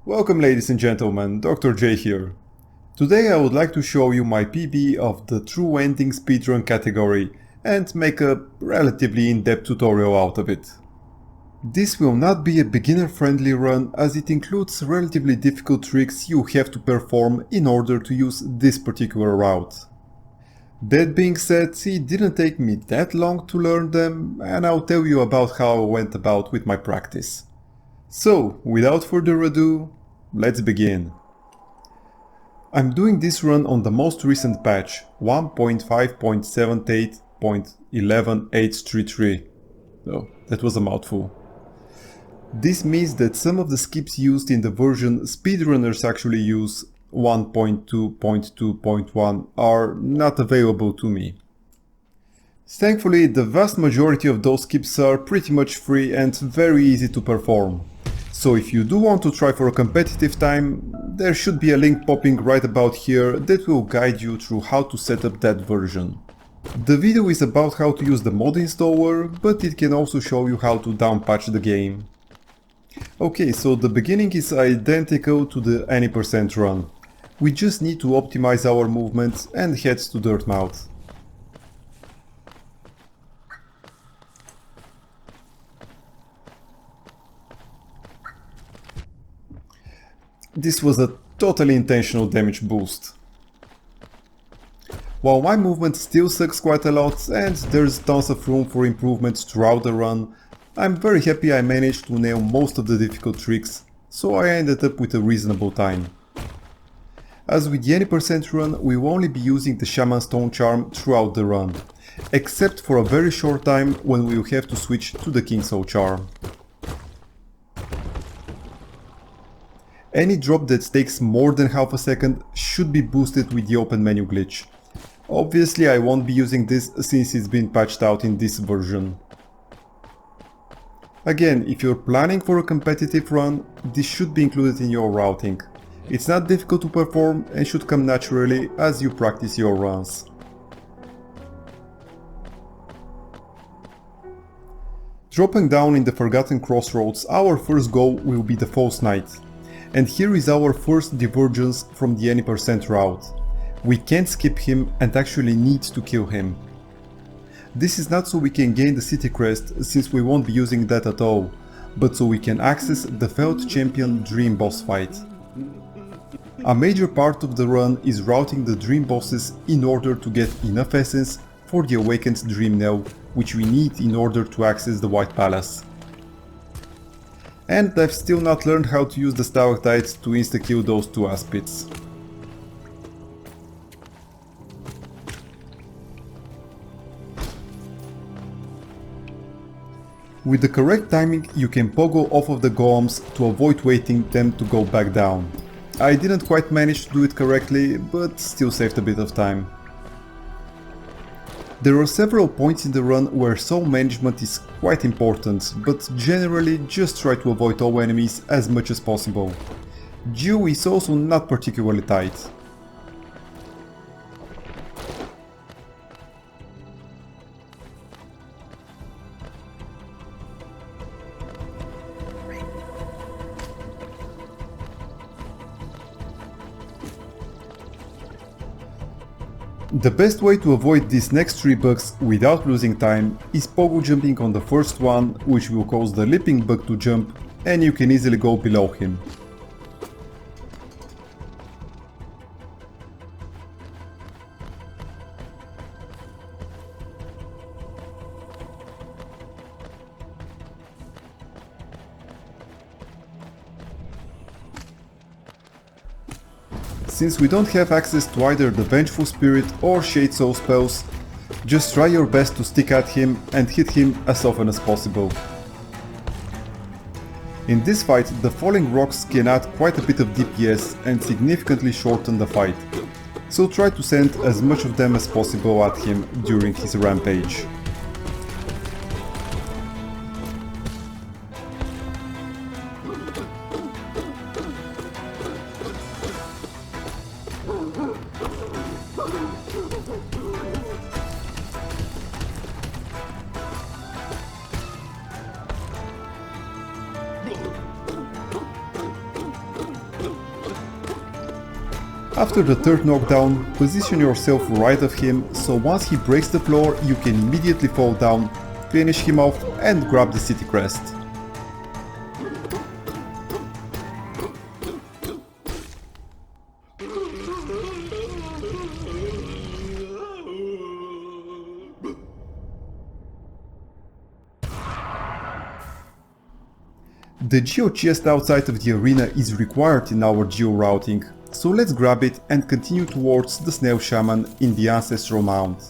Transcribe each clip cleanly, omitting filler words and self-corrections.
Welcome ladies and gentlemen, dr.J here. Today I would like to show you my PB of the true ending speedrun category and make a relatively in-depth tutorial out of it. This will not be a beginner-friendly run as it includes relatively difficult tricks you have to perform in order to use this particular route. That being said, it didn't take me that long to learn them, and I'll tell you about how I went about with my practice. So, without further ado, let's begin. I'm doing this run on the most recent patch, 1.5.78.11833. Oh, that was a mouthful. This means that some of the skips used in the version speedrunners actually use, 1.2.2.1, are not available to me. Thankfully, the vast majority of those skips are pretty much free and very easy to perform. So if you do want to try for a competitive time, there should be a link popping right about here that will guide you through how to set up that version. The video is about how to use the mod installer, but it can also show you how to downpatch the game. Okay, so the beginning is identical to the any % run. We just need to optimize our movements and head to Dirtmouth. This was a totally intentional damage boost. While my movement still sucks quite a lot and there's tons of room for improvements throughout the run, I'm very happy I managed to nail most of the difficult tricks, so I ended up with a reasonable time. As with the any % run, we will only be using the Shaman Stone Charm throughout the run, except for a very short time when we will have to switch to the King Soul Charm. Any drop that takes more than half a second should be boosted with the open menu glitch. Obviously I won't be using this since it's been patched out in this version. Again, if you're planning for a competitive run, this should be included in your routing. It's not difficult to perform and should come naturally as you practice your runs. Dropping down in the Forgotten Crossroads, our first goal will be the False Knight. And here is our first divergence from the any % route. We can't skip him and actually need to kill him. This is not so we can gain the city crest, since we won't be using that at all, but so we can access the Felt Champion Dream boss fight. A major part of the run is routing the Dream bosses in order to get enough essence for the Awakened Dream Knell, which we need in order to access the White Palace. And I've still not learned how to use the stalactites to insta-kill those two aspits. With the correct timing you can pogo off of the golems to avoid waiting them to go back down. I didn't quite manage to do it correctly, but still saved a bit of time. There are several points in the run where soul management is quite important, but generally just try to avoid all enemies as much as possible. Dew is also not particularly tight. The best way to avoid these next 3 bugs without losing time is pogo jumping on the first one, which will cause the leaping bug to jump, and you can easily go below him. Since we don't have access to either the Vengeful Spirit or Shade Soul spells, just try your best to stick at him and hit him as often as possible. In this fight, the falling rocks can add quite a bit of DPS and significantly shorten the fight, so try to send as much of them as possible at him during his rampage. After the third knockdown, position yourself right of him, so once he breaks the floor you can immediately fall down, finish him off and grab the city crest. The geo chest outside of the arena is required in our geo routing, so let's grab it and continue towards the snail shaman in the ancestral mount.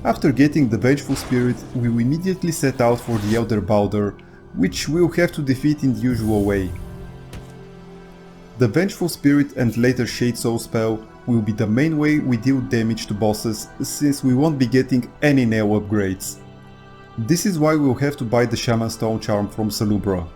After getting the Vengeful Spirit, we will immediately set out for the Elder Balder, which we'll have to defeat in the usual way. The Vengeful Spirit and later Shade Soul spell will be the main way we deal damage to bosses, since we won't be getting any nail upgrades. This is why we'll have to buy the Shaman Stone Charm from Salubra.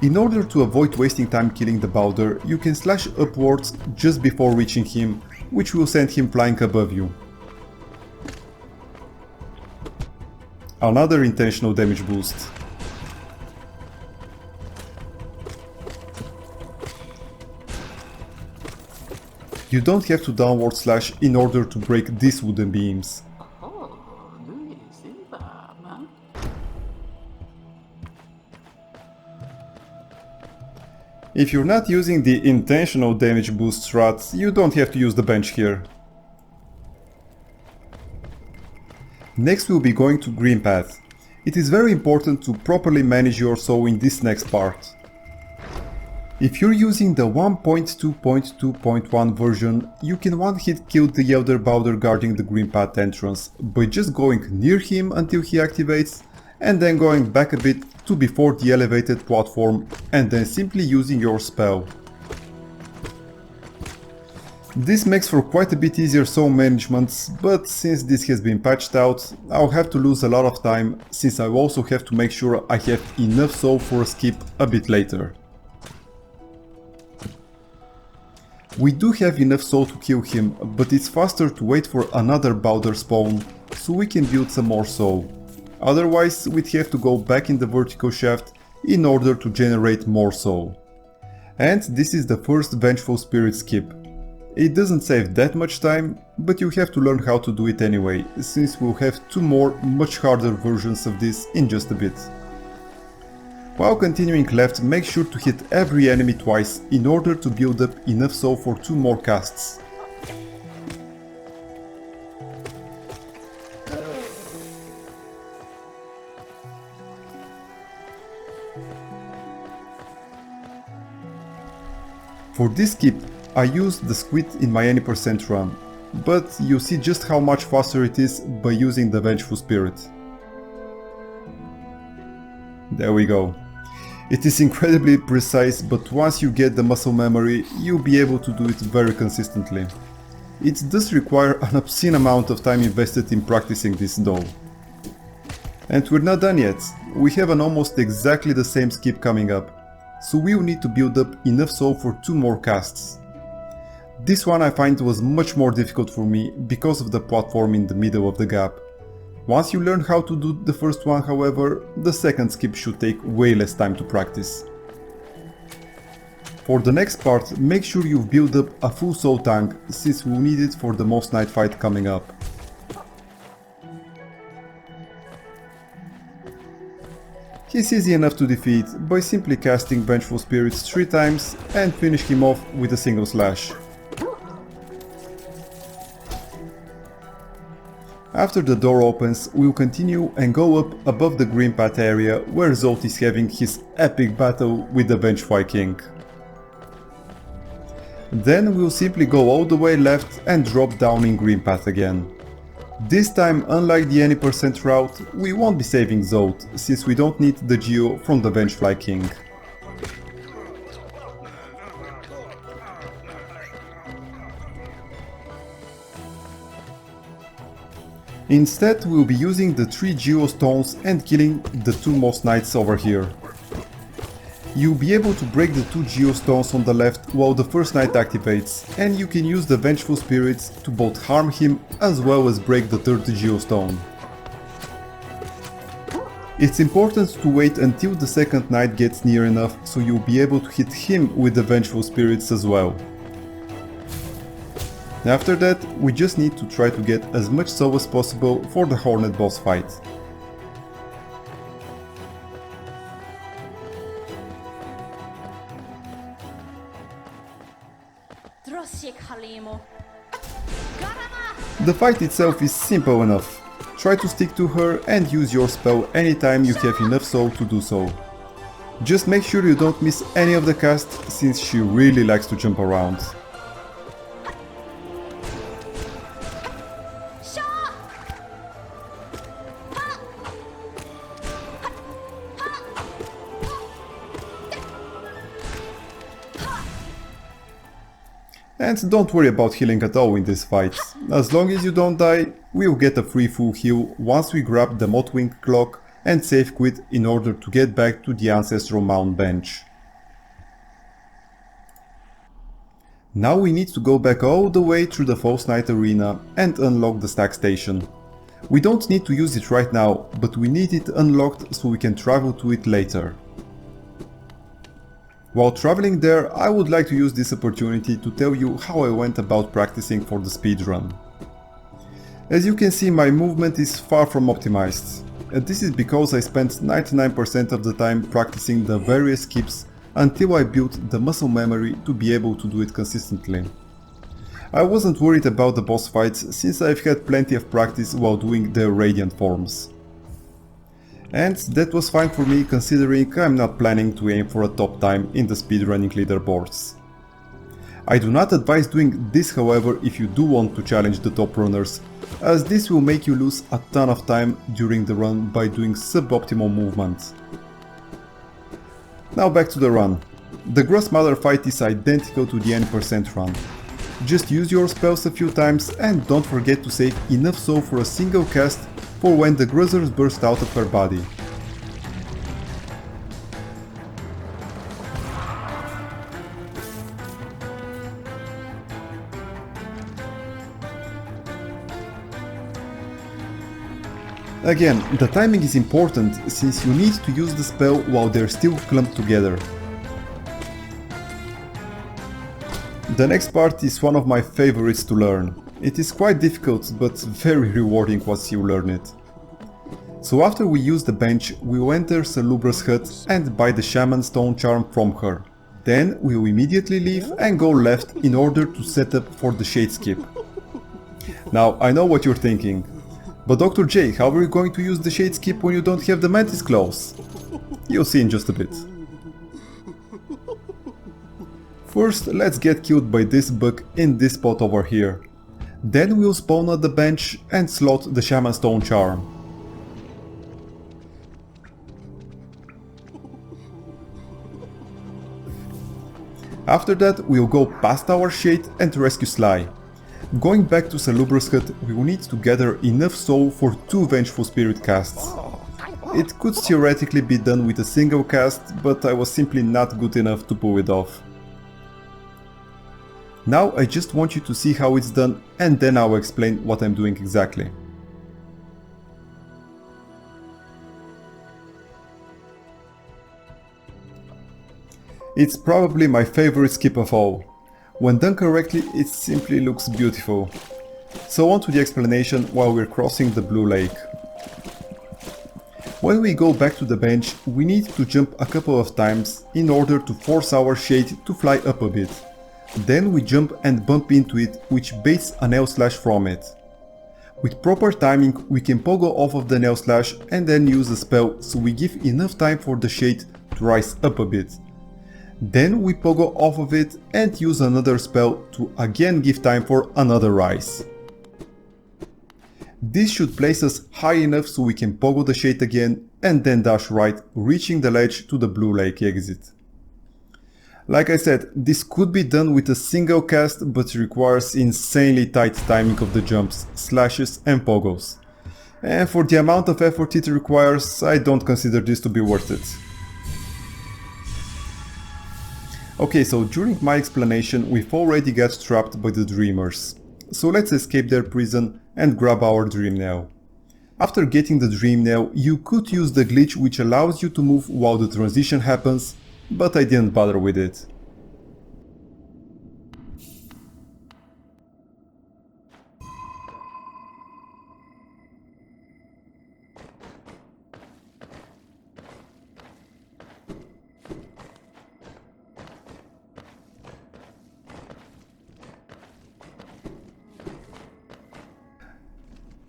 In order to avoid wasting time killing the Balder, you can slash upwards just before reaching him, which will send him flying above you. Another intentional damage boost. You don't have to downward slash in order to break these wooden beams. If you're not using the intentional damage boost strat, you don't have to use the bench here. Next we'll be going to Green Path. It is very important to properly manage your soul in this next part. If you're using the 1.2.2.1 version, you can one-hit kill the Elder Balder guarding the Green Path entrance by just going near him until he activates, and then going back a bit to before the elevated platform and then simply using your spell. This makes for quite a bit easier soul management, but since this has been patched out, I'll have to lose a lot of time, since I also have to make sure I have enough soul for a skip a bit later. We do have enough soul to kill him, but it's faster to wait for another Balder spawn, so we can build some more soul. Otherwise, we'd have to go back in the vertical shaft in order to generate more soul. And this is the first Vengeful Spirit skip. It doesn't save that much time, but you have to learn how to do it anyway, since we'll have two more much harder versions of this in just a bit. While continuing left, make sure to hit every enemy twice in order to build up enough soul for two more casts. For this skip, I used the squid in my any % run, but you see just how much faster it is by using the Vengeful Spirit. There we go. It is incredibly precise, but once you get the muscle memory, you'll be able to do it very consistently. It does require an obscene amount of time invested in practicing this though. And we're not done yet. We have an almost exactly the same skip coming up, so we'll need to build up enough soul for two more casts. This one I find was much more difficult for me because of the platform in the middle of the gap. Once you learn how to do the first one, however, the second skip should take way less time to practice. For the next part, make sure you've built up a full soul tank, since we'll need it for the Most Night fight coming up. He's easy enough to defeat by simply casting Vengeful Spirits 3 times and finish him off with a single slash. After the door opens, we'll continue and go up above the green path area where Zolt is having his epic battle with the Bench Viking. Then we'll simply go all the way left and drop down in green path again. This time, unlike the any % route, we won't be saving Zolt, since we don't need the Geo from the Bench Viking. Instead, we'll be using the 3 geostones and killing the 2 most knights over here. You'll be able to break the 2 geostones on the left while the first knight activates, and you can use the vengeful spirits to both harm him as well as break the 3rd geostone. It's important to wait until the 2nd knight gets near enough so you'll be able to hit him with the vengeful spirits as well. After that, we just need to try to get as much soul as possible for the Hornet boss fight. The fight itself is simple enough. Try to stick to her and use your spell anytime you have enough soul to do so. Just make sure you don't miss any of the cast, since she really likes to jump around. And don't worry about healing at all in this fight. As long as you don't die, we'll get a free full heal once we grab the Mothwing clock and save quit in order to get back to the Ancestral Mount bench. Now we need to go back all the way through the False Knight arena and unlock the stack station. We don't need to use it right now, but we need it unlocked so we can travel to it later. While traveling there, I would like to use this opportunity to tell you how I went about practicing for the speedrun. As you can see, my movement is far from optimized, and this is because I spent 99% of the time practicing the various skips until I built the muscle memory to be able to do it consistently. I wasn't worried about the boss fights since I've had plenty of practice while doing the Radiant forms. And that was fine for me, considering I'm not planning to aim for a top time in the speedrunning leaderboards. I do not advise doing this, however, if you do want to challenge the top runners, as this will make you lose a ton of time during the run by doing suboptimal movements. Now back to the run. The Grossmother fight is identical to the N% run. Just use your spells a few times and don't forget to save enough soul for a single cast for when the Gruzzers burst out of her body. Again, the timing is important since you need to use the spell while they're still clumped together. The next part is one of my favorites to learn. It is quite difficult but very rewarding once you learn it. So after we use the bench, we will enter Salubra's hut and buy the Shaman Stone Charm from her. Then we will immediately leave and go left in order to set up for the Shade Skip. Now I know what you're thinking, but Dr. J, how are you going to use the Shade Skip when you don't have the Mantis Claws? You'll see in just a bit. First, let's get killed by this bug in this spot over here. Then we'll spawn at the bench and slot the Shaman Stone Charm. After that, we'll go past our shade and rescue Sly. Going back to Salubra's hut, we will need to gather enough soul for 2 Vengeful Spirit casts. It could theoretically be done with a single cast, but I was simply not good enough to pull it off. Now I just want you to see how it's done, and then I'll explain what I'm doing exactly. It's probably my favorite skip of all. When done correctly, it simply looks beautiful. So on to the explanation while we're crossing the Blue Lake. When we go back to the bench, we need to jump a couple of times in order to force our shade to fly up a bit. Then we jump and bump into it, which baits an L slash from it. With proper timing, we can pogo off of the nail slash and then use a spell so we give enough time for the shade to rise up a bit. Then we pogo off of it and use another spell to again give time for another rise. This should place us high enough so we can pogo the shade again and then dash right, reaching the ledge to the blue lake exit. Like I said, this could be done with a single cast, but requires insanely tight timing of the jumps, slashes and pogos. And for the amount of effort it requires, I don't consider this to be worth it. Okay, so during my explanation we've already got trapped by the dreamers. So let's escape their prison and grab our dream nail. After getting the dream nail, you could use the glitch which allows you to move while the transition happens, but I didn't bother with it.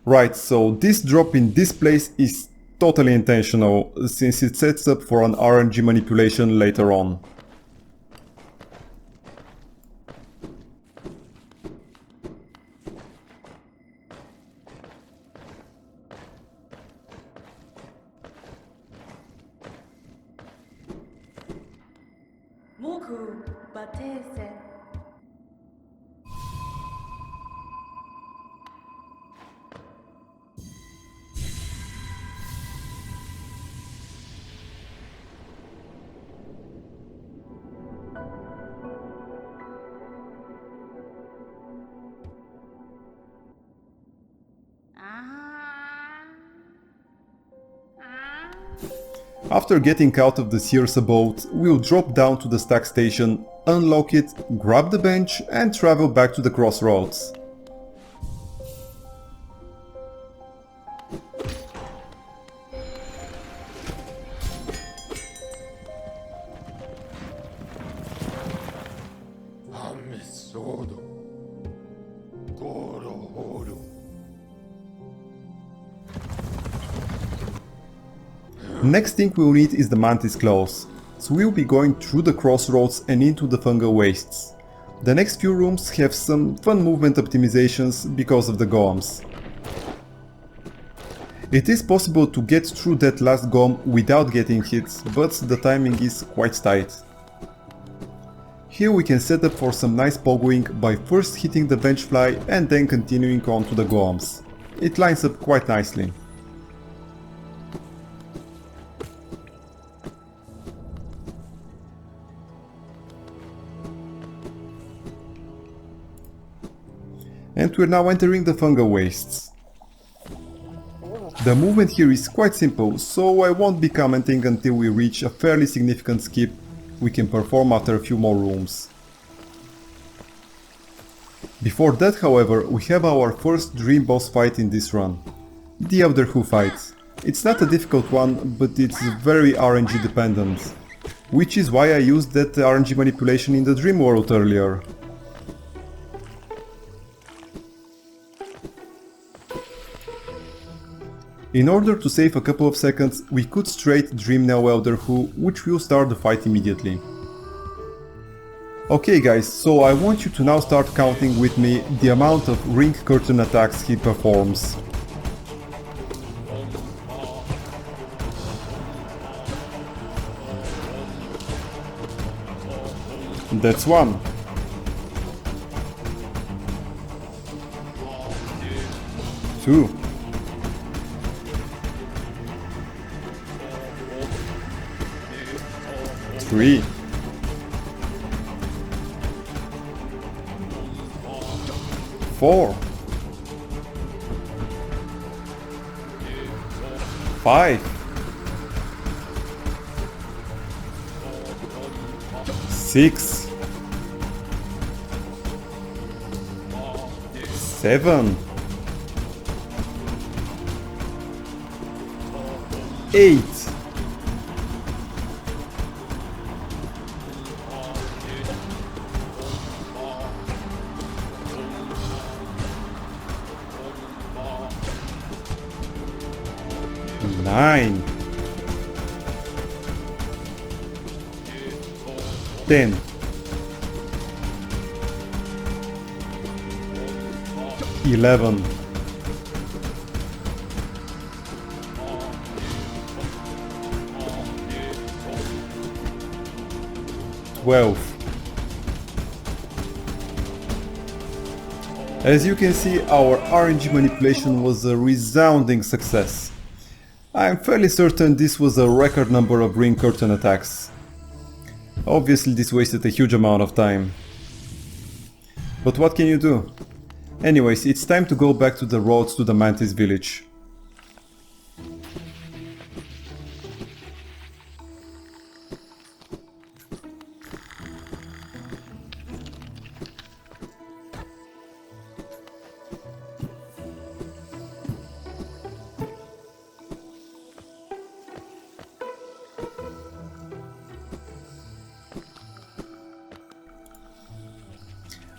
Right, so this drop in this place is totally intentional, since it sets up for an RNG manipulation later on. After getting out of the Sears abode, we'll drop down to the stack station, unlock it, grab the bench and travel back to the crossroads. Next thing we'll need is the mantis claws, so we'll be going through the crossroads and into the fungal wastes. The next few rooms have some fun movement optimizations because of the golems. It is possible to get through that last golem without getting hit, but the timing is quite tight. Here we can set up for some nice pogoing by first hitting the bench fly and then continuing on to the golems. It lines up quite nicely. And we're now entering the fungal wastes. The movement here is quite simple, so I won't be commenting until we reach a fairly significant skip we can perform after a few more rooms. Before that, however, we have our first dream boss fight in this run. The Elder Who fight. It's not a difficult one, but it's very RNG dependent. Which is why I used that RNG manipulation in the dream world earlier. In order to save a couple of seconds, we could straight dream now Elder Who, which will start the fight immediately. Okay guys, so I want you to now start counting with me the amount of ring curtain attacks he performs. That's one. 2. 3. 4. 5. 6. 7. 8. 9, 10, 11, 12. As you can see, our RNG manipulation was a resounding success. I am fairly certain this was a record number of ring curtain attacks. Obviously this wasted a huge amount of time. But what can you do? Anyways, it's time to go back to the roads to the Mantis village.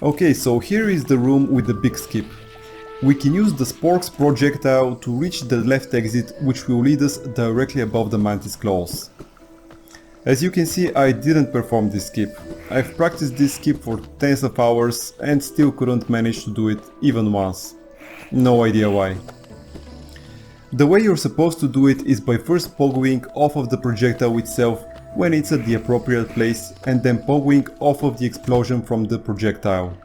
Okay, so here is the room with the big skip. We can use the Spork's projectile to reach the left exit, which will lead us directly above the Mantis claws. As you can see, I didn't perform this skip. I've practiced this skip for tens of hours and still couldn't manage to do it even once. No idea why. The way you're supposed to do it is by first pogoing off of the projectile itself when it's at the appropriate place, and then pogoing off of the explosion from the projectile.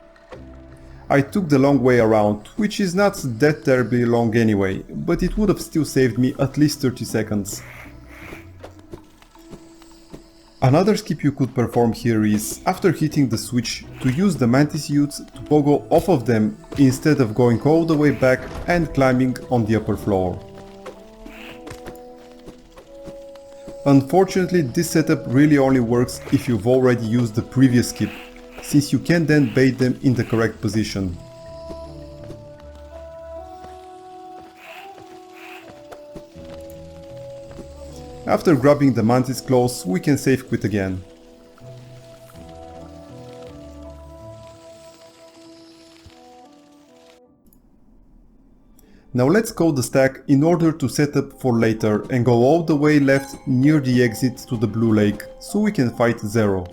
I took the long way around, which is not that terribly long anyway, but it would have still saved me at least 30 seconds. Another skip you could perform here is, after hitting the switch, to use the Mantis Utes to pogo off of them instead of going all the way back and climbing on the upper floor. Unfortunately, this setup really only works if you've already used the previous skip, since you can then bait them in the correct position. After grabbing the Mantis claws, we can save quit again. Now let's code the stack in order to set up for later and go all the way left near the exit to the blue lake, so we can fight Zero.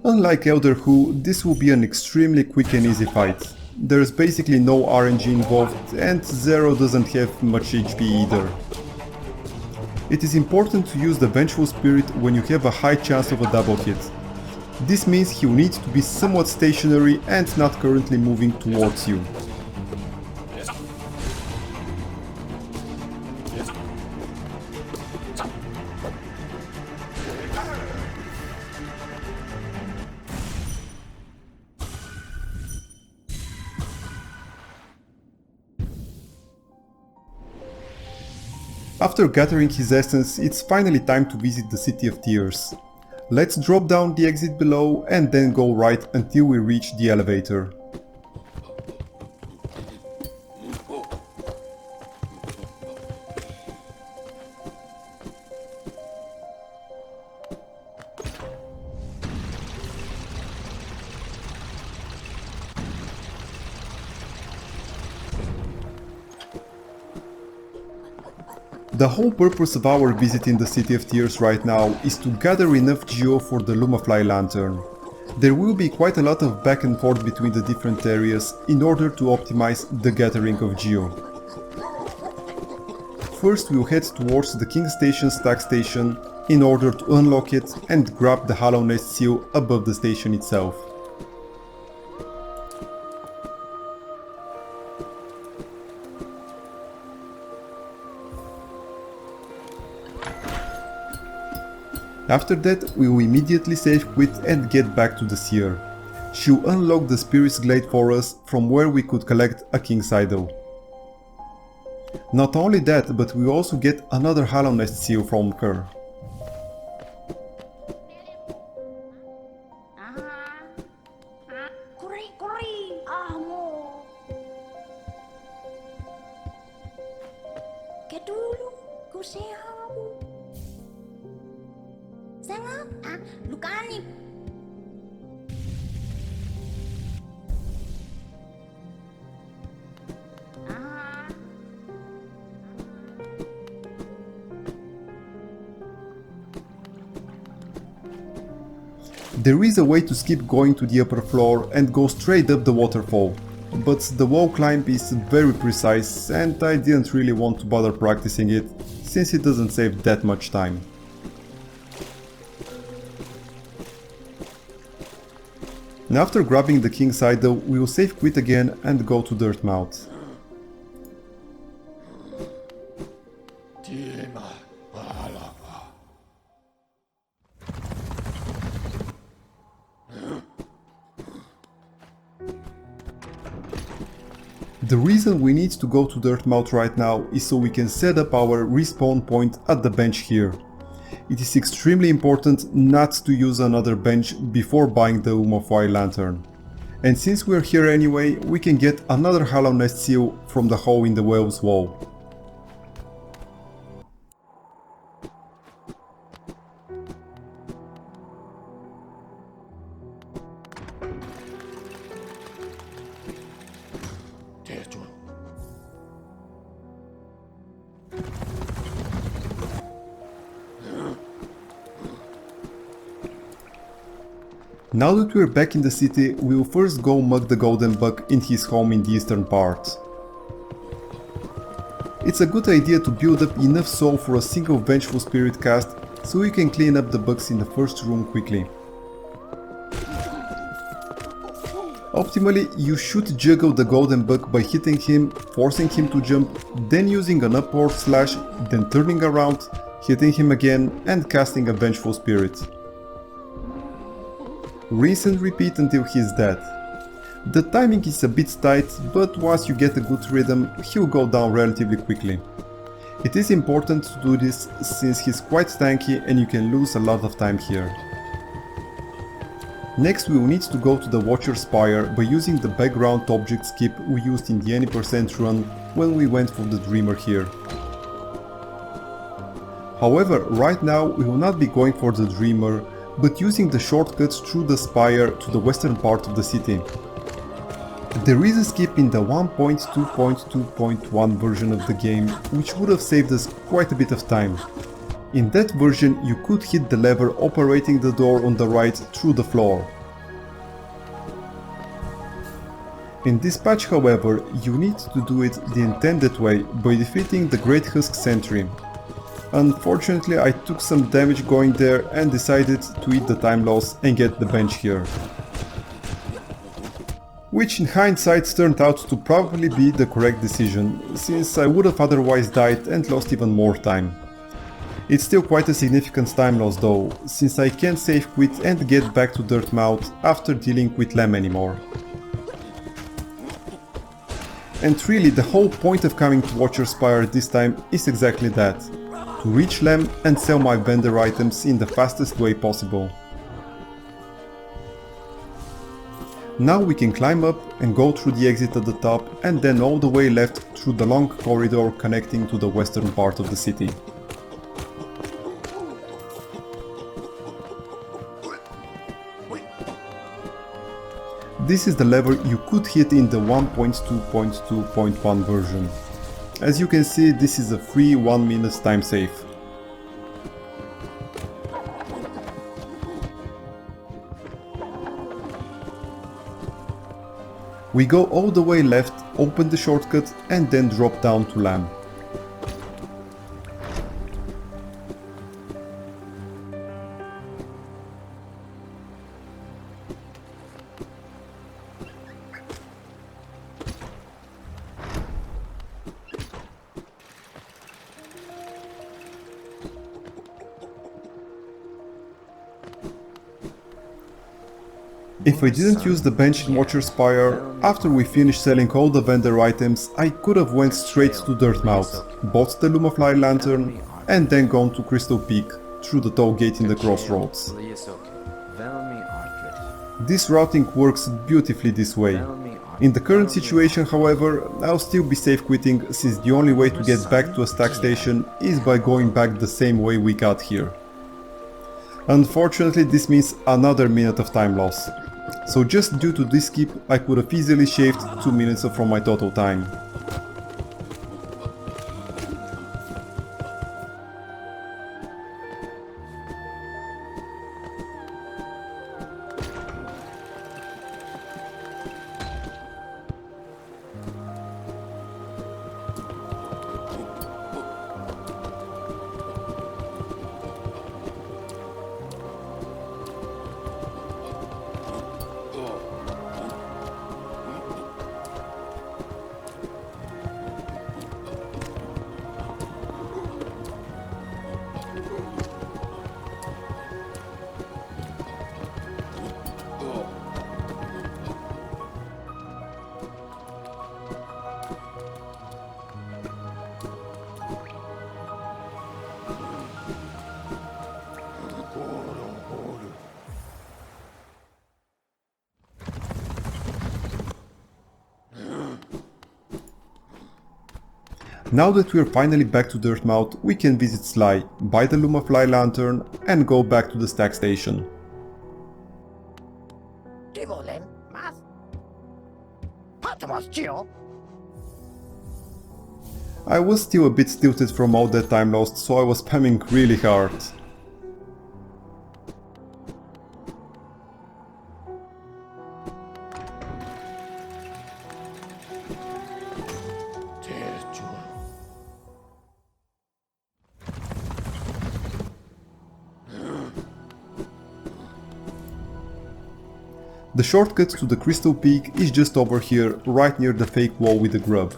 Unlike Elder Who, this will be an extremely quick and easy fight. There's basically no RNG involved and Zero doesn't have much HP either. It is important to use the Vengeful Spirit when you have a high chance of a double hit. This means he'll need to be somewhat stationary and not currently moving towards you. After gathering his essence, it's finally time to visit the City of Tears. Let's drop down the exit below and then go right until we reach the elevator. The whole purpose of our visit in the City of Tears right now is to gather enough geo for the Lumafly lantern. There will be quite a lot of back and forth between the different areas in order to optimize the gathering of geo. First we'll head towards the King Station stack station in order to unlock it and grab the Hallownest seal above the station itself. After that, we will immediately save quit and get back to the Seer. She'll unlock the Spirit's Glade for us, from where we could collect a King's Idol. Not only that, but we also get another Hallownest seal from her. dulu, kau sehat. Sangat, lukani. There is a way to skip going to the upper floor and go straight up the waterfall, but the wall climb is very precise and I didn't really want to bother practicing it, since it doesn't save that much time. Now after grabbing the king's idol, we will save quit again and go to Dirtmouth. The reason we need to go to Dirtmouth right now is so we can set up our respawn point at the bench here. It is extremely important not to use another bench before buying the Umofai lantern. And since we're here anyway, we can get another Hallownest seal from the hole in the whale's wall. Now that we're back in the city, we'll first go mug the golden bug in his home in the eastern part. It's a good idea to build up enough soul for a single vengeful spirit cast, so you can clean up the bugs in the first room quickly. Optimally, you should juggle the golden bug by hitting him, forcing him to jump, then using an upward slash, then turning around, hitting him again and casting a vengeful spirit. Rinse and repeat until he's dead. The timing is a bit tight, but once you get a good rhythm, he'll go down relatively quickly. It is important to do this since he's quite tanky and you can lose a lot of time here. Next we will need to go to the Watcher Spire by using the background object skip we used in the any % run when we went for the Dreamer here. However, right now we will not be going for the Dreamer, but using the shortcuts through the spire to the western part of the city. There is a skip in the 1.2.2.1 version of the game, which would have saved us quite a bit of time. In that version you could hit the lever operating the door on the right through the floor. In this patch, however, you need to do it the intended way by defeating the Great Husk Sentry. Unfortunately, I took some damage going there and decided to eat the time loss and get the bench here. Which in hindsight turned out to probably be the correct decision, since I would have otherwise died and lost even more time. It's still quite a significant time loss though, since I can't save quit and get back to Dirtmouth after dealing with Lem anymore. And really the whole point of coming to Watcher Spire this time is exactly that. To reach Lem and sell my vendor items in the fastest way possible. Now we can climb up and go through the exit at the top and then all the way left through the long corridor connecting to the western part of the city. This is the lever you could hit in the 1.2.2.1 version. As you can see, this is a free 1 minute time save. We go all the way left, open the shortcut and then drop down to Lamb. If I didn't use the bench in Watcher Spire, after we finished selling all the vendor items, I could have went straight to Dirtmouth, bought the Lumafly lantern, and then gone to Crystal Peak, through the toll gate in the crossroads. This routing works beautifully this way. In the current situation, however, I'll still be safe quitting, since the only way to get back to a stack station is by going back the same way we got here. Unfortunately, this means another minute of time loss. So just due to this skip, I could have easily shaved 2 minutes from my total time. Now that we're finally back to Dirtmouth, we can visit Sly, buy the Lumafly lantern and go back to the stack station. I was still a bit tilted from all that time lost, so I was spamming really hard. The shortcut to the Crystal Peak is just over here, right near the fake wall with the grub.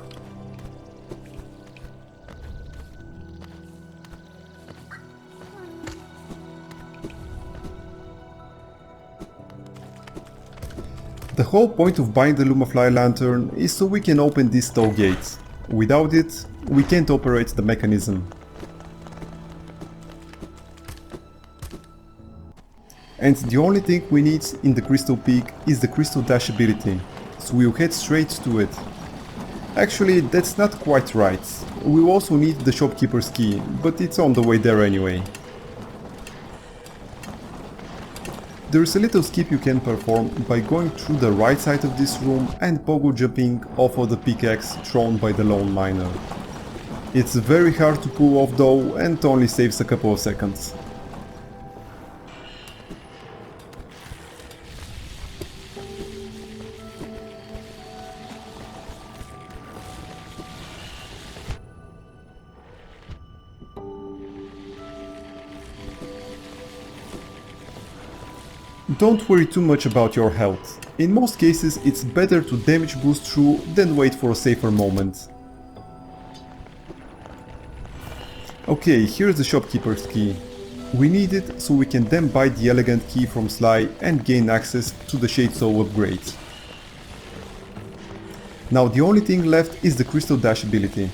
The whole point of buying the Lumafly lantern is so we can open this toll gate. Without it, we can't operate the mechanism. And the only thing we need in the Crystal Peak is the Crystal Dash ability, so we'll head straight to it. Actually, that's not quite right. We'll also need the Shopkeeper's key, but it's on the way there anyway. There's a little skip you can perform by going through the right side of this room and pogo jumping off of the pickaxe thrown by the lone miner. It's very hard to pull off though, and only saves a couple of seconds. Don't worry too much about your health. In most cases it's better to damage boost through than wait for a safer moment. Okay, here's the Shopkeeper's key. We need it so we can then buy the elegant key from Sly and gain access to the Shade Soul upgrade. Now the only thing left is the Crystal Dash ability.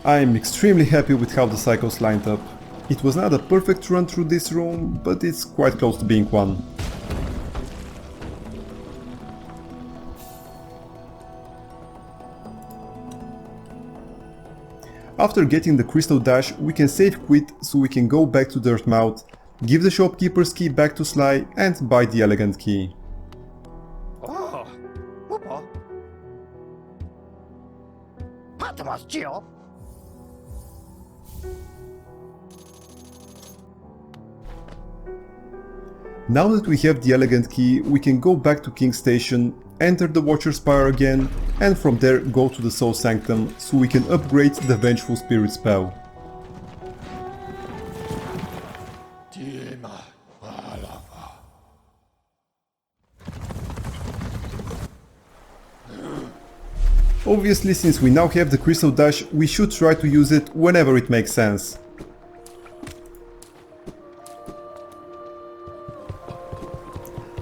I'm extremely happy with how the cycles lined up. It was not a perfect run through this room, but it's quite close to being one. After getting the Crystal Dash, we can save quit so we can go back to Dirtmouth, give the Shopkeeper's key back to Sly and buy the elegant key. Now that we have the elegant key, we can go back to King's Station, enter the Watcher Spire again, and from there go to the Soul Sanctum so we can upgrade the Vengeful Spirit spell. Obviously, since we now have the Crystal Dash, we should try to use it whenever it makes sense.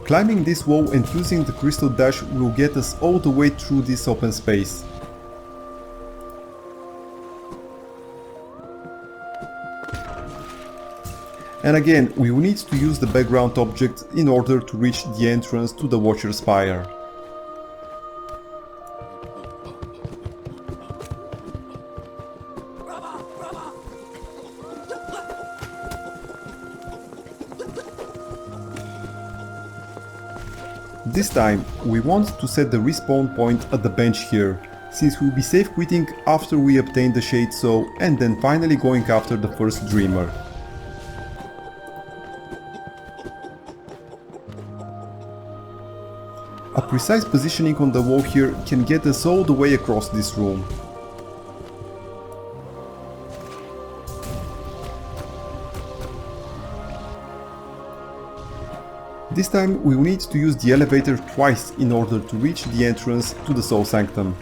Climbing this wall and using the Crystal Dash will get us all the way through this open space. And again, we will need to use the background object in order to reach the entrance to the Watcher Spire. This time, we want to set the respawn point at the bench here, since we'll be safe quitting after we obtain the Shade Soul and then finally going after the first Dreamer. A precise positioning on the wall here can get us all the way across this room. This time we will need to use the elevator twice in order to reach the entrance to the Soul Sanctum.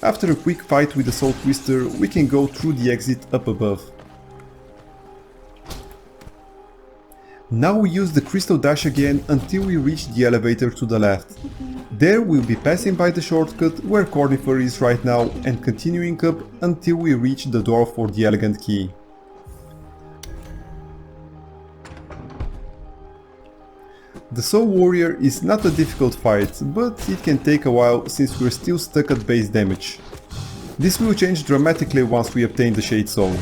After a quick fight with the Soul Twister, we can go through the exit up above. Now we use the Crystal Dash again until we reach the elevator to the left. There we'll be passing by the shortcut where Cornifer is right now and continuing up until we reach the door for the elegant key. The Soul Warrior is not a difficult fight, but it can take a while since we're still stuck at base damage. This will change dramatically once we obtain the Shade Soul.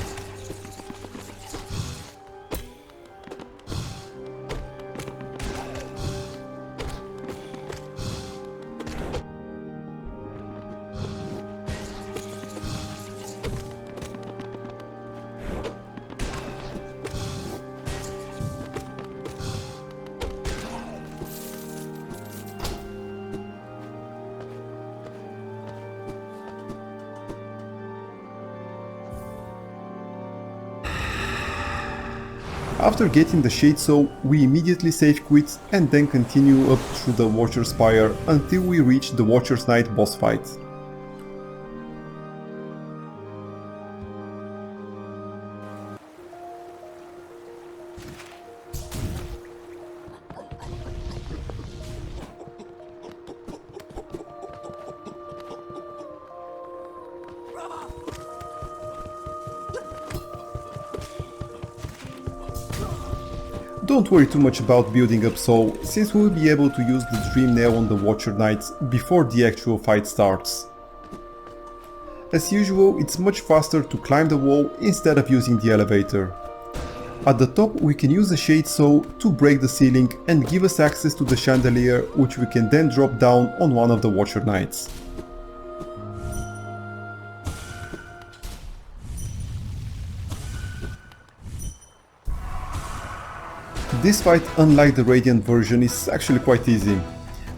After getting the Shade Soul, we immediately save quit and then continue up through the Watcher Spire until we reach the Watcher's Night boss fight. Don't worry too much about building up Soul, since we'll be able to use the Dream Nail on the Watcher Knight before the actual fight starts. As usual, it's much faster to climb the wall instead of using the elevator. At the top we can use the Shade Soul to break the ceiling and give us access to the chandelier, which we can then drop down on one of the Watcher Knights. This fight, unlike the Radiant version, is actually quite easy.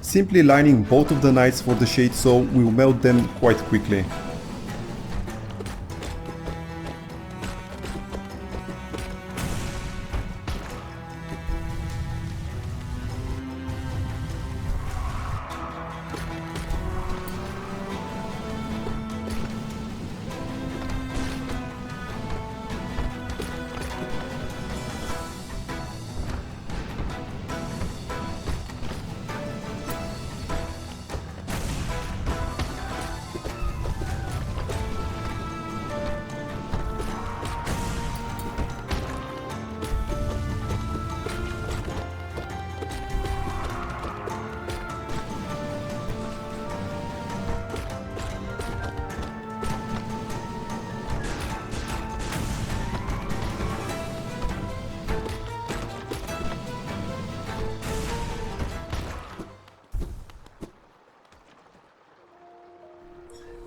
Simply lining both of the knights for the Shade Soul will melt them quite quickly.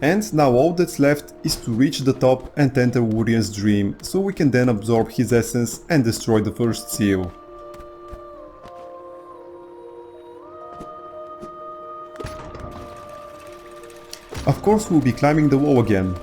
And now all that's left is to reach the top and enter Wurian's dream, so we can then absorb his essence and destroy the first seal. Of course we'll be climbing the wall again.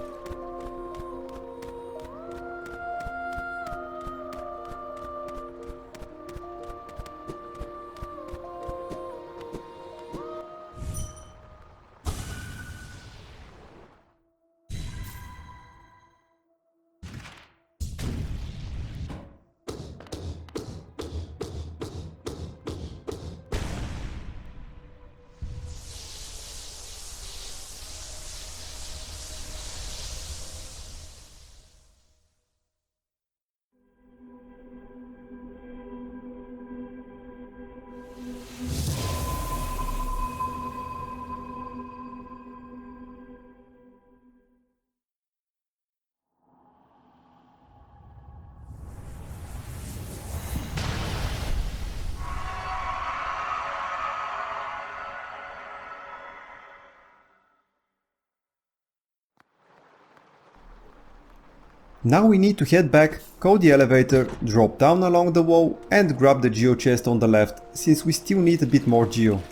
Now we need to head back, call the elevator, drop down along the wall and grab the geo chest on the left, since we still need a bit more geo.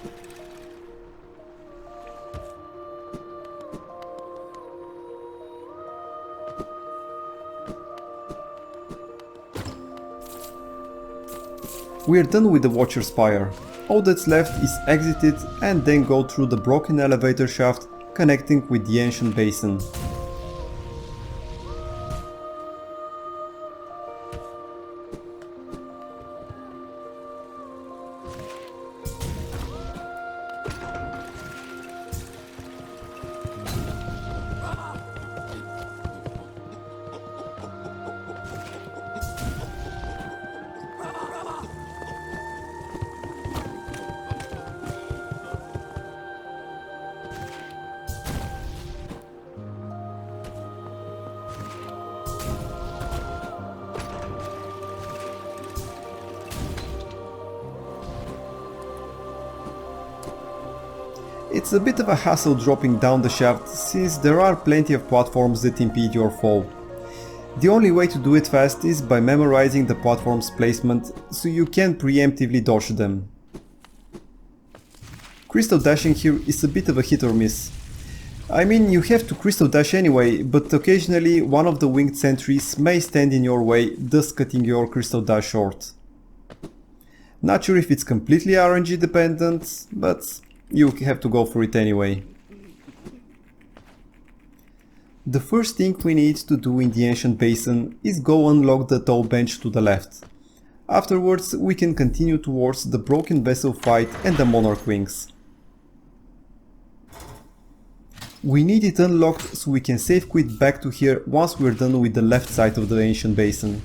We are done with the Watcher Spire. All that's left is exit it and then go through the broken elevator shaft connecting with the ancient basin. It's a bit of a hassle dropping down the shaft, since there are plenty of platforms that impede your fall. The only way to do it fast is by memorizing the platform's placement, so you can preemptively dodge them. Crystal dashing here is a bit of a hit or miss. I mean, you have to crystal dash anyway, but occasionally one of the winged sentries may stand in your way, thus cutting your crystal dash short. Not sure if it's completely RNG dependent, but you have to go for it anyway. The first thing we need to do in the ancient basin is go unlock the tall bench to the left. Afterwards we can continue towards the broken vessel fight and the monarch wings. We need it unlocked so we can safe quit back to here once we're done with the left side of the ancient basin.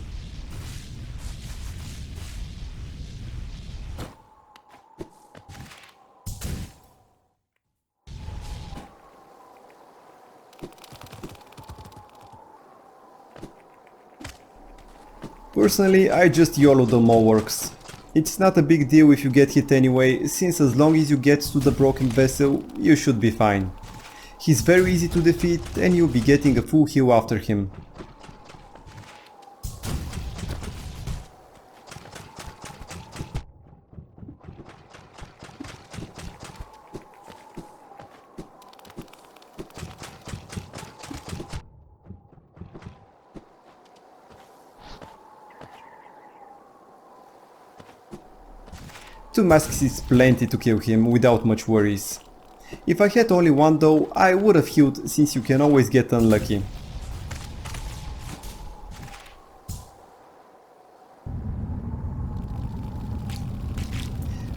Personally, I just YOLO the Mowworks. It's not a big deal if you get hit anyway, since as long as you get to the broken vessel, you should be fine. He's very easy to defeat and you'll be getting a full heal after him. Two masks is plenty to kill him without much worries. If I had only one though, I would have healed, since you can always get unlucky.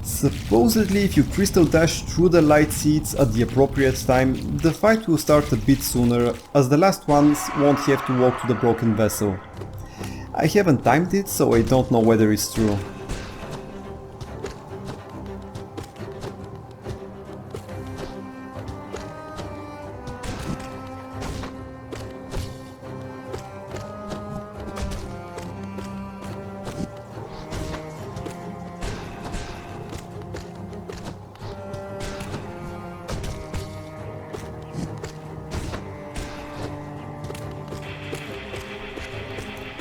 Supposedly if you crystal dash through the light seeds at the appropriate time, the fight will start a bit sooner, as the last ones won't have to walk to the broken vessel. I haven't timed it, so I don't know whether it's true.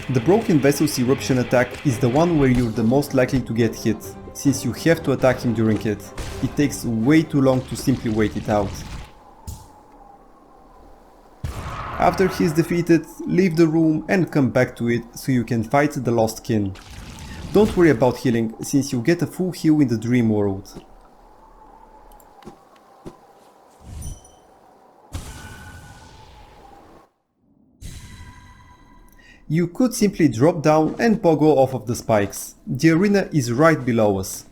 The Broken Vessel's eruption attack is the one where you're the most likely to get hit, since you have to attack him during it. It takes way too long to simply wait it out. After he's defeated, leave the room and come back to it so you can fight the Lost Kin. Don't worry about healing, since you get a full heal in the Dream World. You could simply drop down and pogo off of the spikes. The arena is right below us.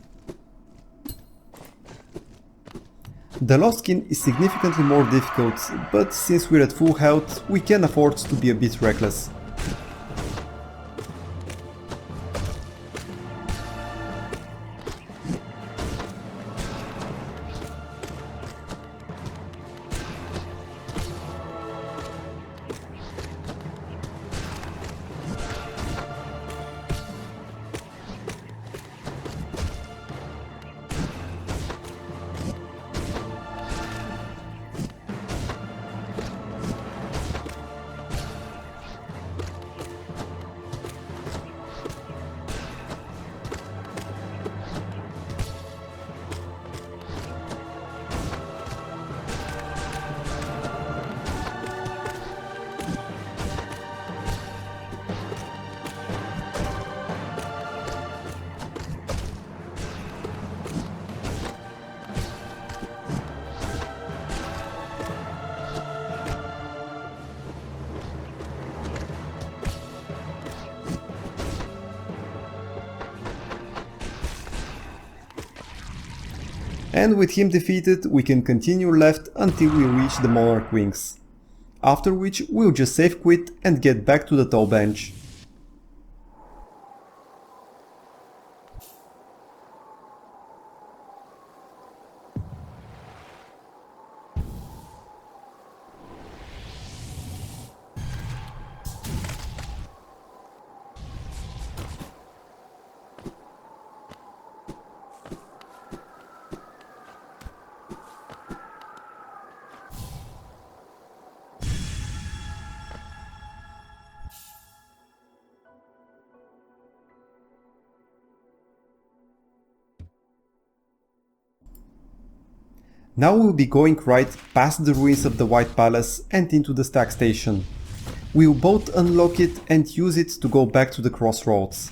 The Lost Kin is significantly more difficult, but since we're at full health, we can afford to be a bit reckless. And with him defeated, we can continue left until we reach the Monarch Wings. After which, we'll just save quit and get back to the tow bench. Now we'll be going right past the ruins of the White Palace and into the stack station. We'll both unlock it and use it to go back to the crossroads.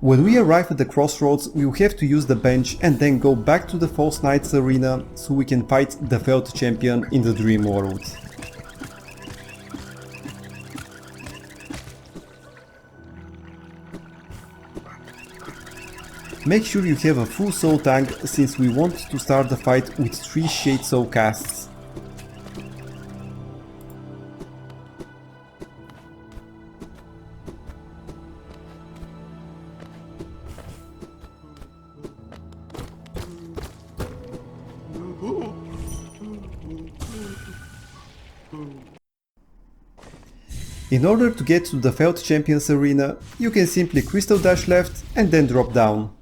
When we arrive at the crossroads, we'll have to use the bench and then go back to the False Knights arena so we can fight the Felt Champion in the Dream World. Make sure you have a full soul tank, since we want to start the fight with 3 Shade Soul casts. In order to get to the Felt Champions arena, you can simply crystal dash left and then drop down.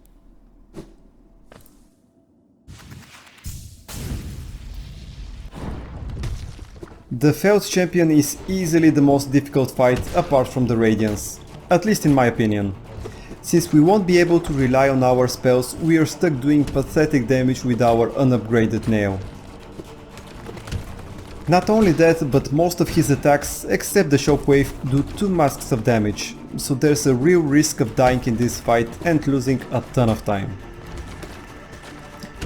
The Felt Champion is easily the most difficult fight apart from the Radiance, at least in my opinion. Since we won't be able to rely on our spells, we are stuck doing pathetic damage with our unupgraded nail. Not only that, but most of his attacks, except the shockwave, do 2 masks of damage, so there's a real risk of dying in this fight and losing a ton of time.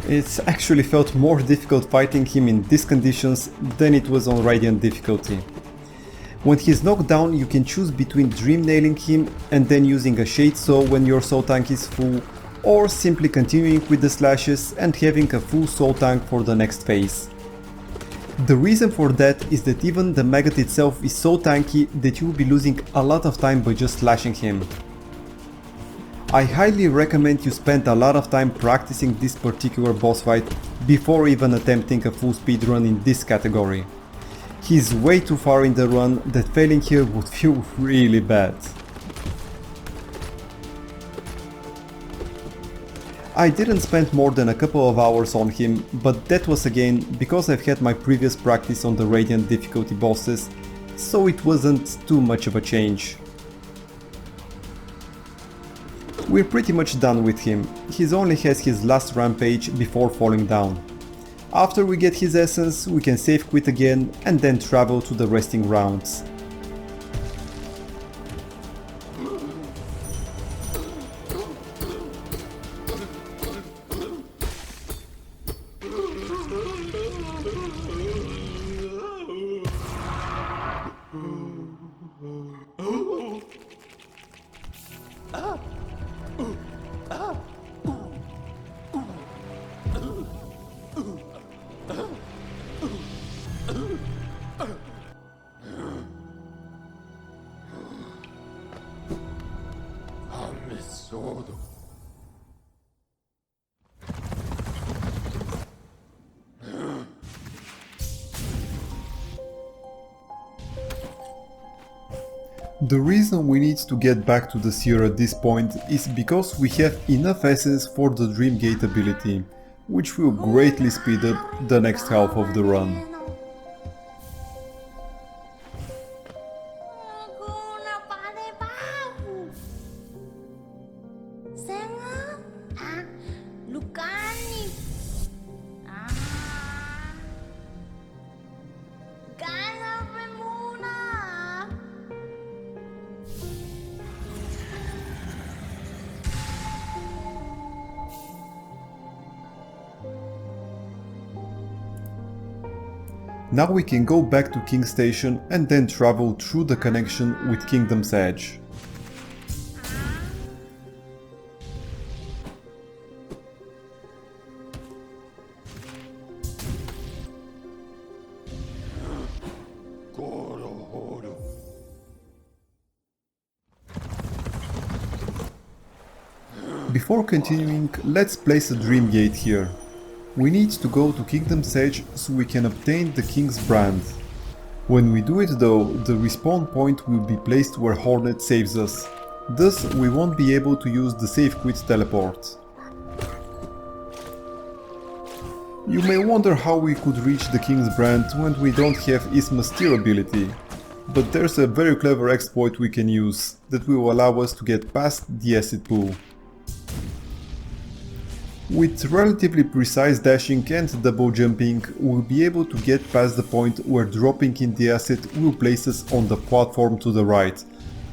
It's actually felt more difficult fighting him in these conditions than it was on Radiant difficulty. When he's knocked down, you can choose between dream nailing him and then using a Shade Soul when your soul tank is full, or simply continuing with the slashes and having a full soul tank for the next phase. The reason for that is that even the maggot itself is so tanky that you will be losing a lot of time by just slashing him. I highly recommend you spend a lot of time practicing this particular boss fight before even attempting a full speedrun in this category. He's way too far in the run that failing here would feel really bad. I didn't spend more than a couple of hours on him, but that was again because I've had my previous practice on the Radiant difficulty bosses, so it wasn't too much of a change. We're pretty much done with him, he only has his last rampage before falling down. After we get his essence, we can save quit again and then travel to the resting rounds. The reason we need to get back to the Seer at this point is because we have enough essence for the Dreamgate ability, which will greatly speed up the next half of the run. Now we can go back to King's Station and then travel through the connection with Kingdom's Edge. Before continuing, let's place a Dream Gate here. We need to go to Kingdom's Edge so we can obtain the King's Brand. When we do it though, the respawn point will be placed where Hornet saves us. Thus we won't be able to use the save quit teleport. You may wonder how we could reach the King's Brand when we don't have Isma's Steer ability. But there's a very clever exploit we can use that will allow us to get past the acid pool. With relatively precise dashing and double jumping, we'll be able to get past the point where dropping in the acid will place us on the platform to the right,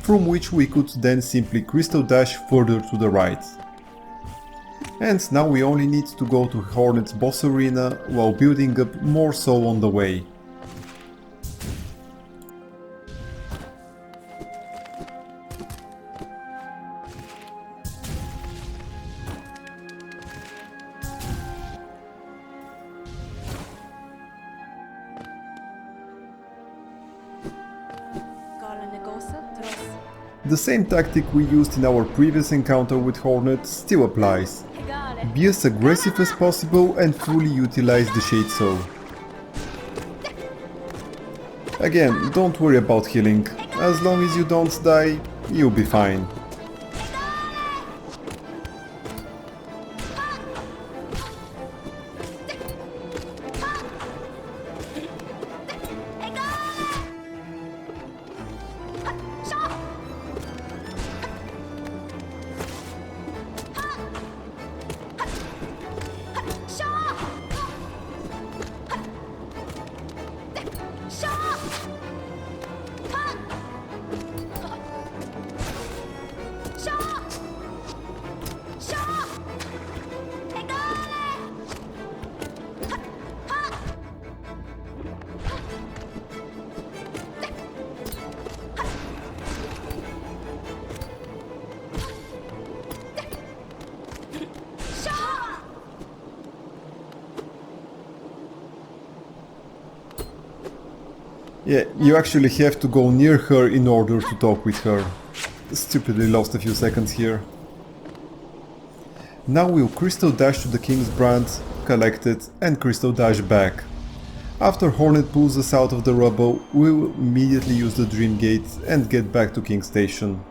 from which we could then simply crystal dash further to the right. And now we only need to go to Hornet's boss arena while building up more soul on the way. The same tactic we used in our previous encounter with Hornet still applies. Be as aggressive as possible and fully utilize the Shade Soul. Again, don't worry about healing, as long as you don't die, you'll be fine. Yeah, you actually have to go near her in order to talk with her. Stupidly lost a few seconds here. Now we'll crystal dash to the King's Brand, collect it, and crystal dash back. After Hornet pulls us out of the rubble, we will immediately use the Dream Gate and get back to King Station.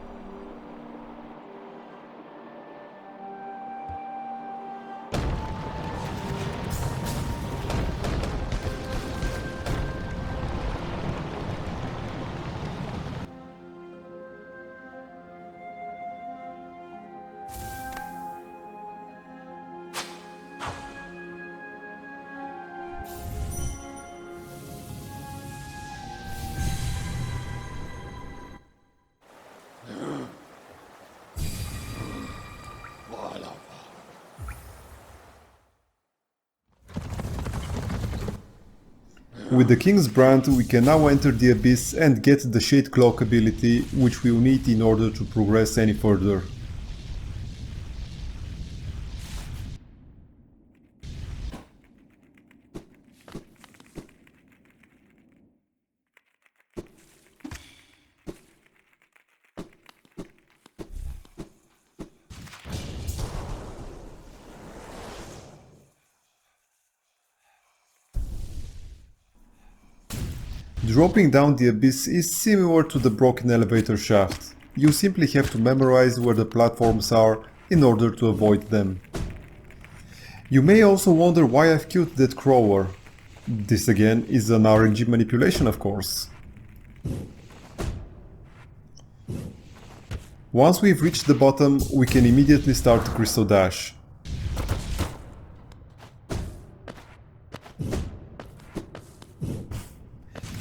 With the King's Brand, we can now enter the Abyss and get the Shade Cloak ability, which we'll need in order to progress any further. Dropping down the Abyss is similar to the broken elevator shaft. You simply have to memorize where the platforms are in order to avoid them. You may also wonder why I've killed that crawler. This again is an RNG manipulation, of course. Once we've reached the bottom, we can immediately start the Crystal Dash.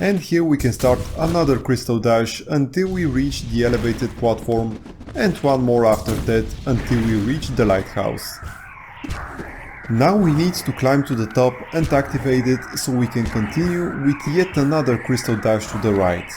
And here we can start another Crystal Dash until we reach the elevated platform, and one more after that until we reach the lighthouse. Now we need to climb to the top and activate it so we can continue with yet another Crystal Dash to the right.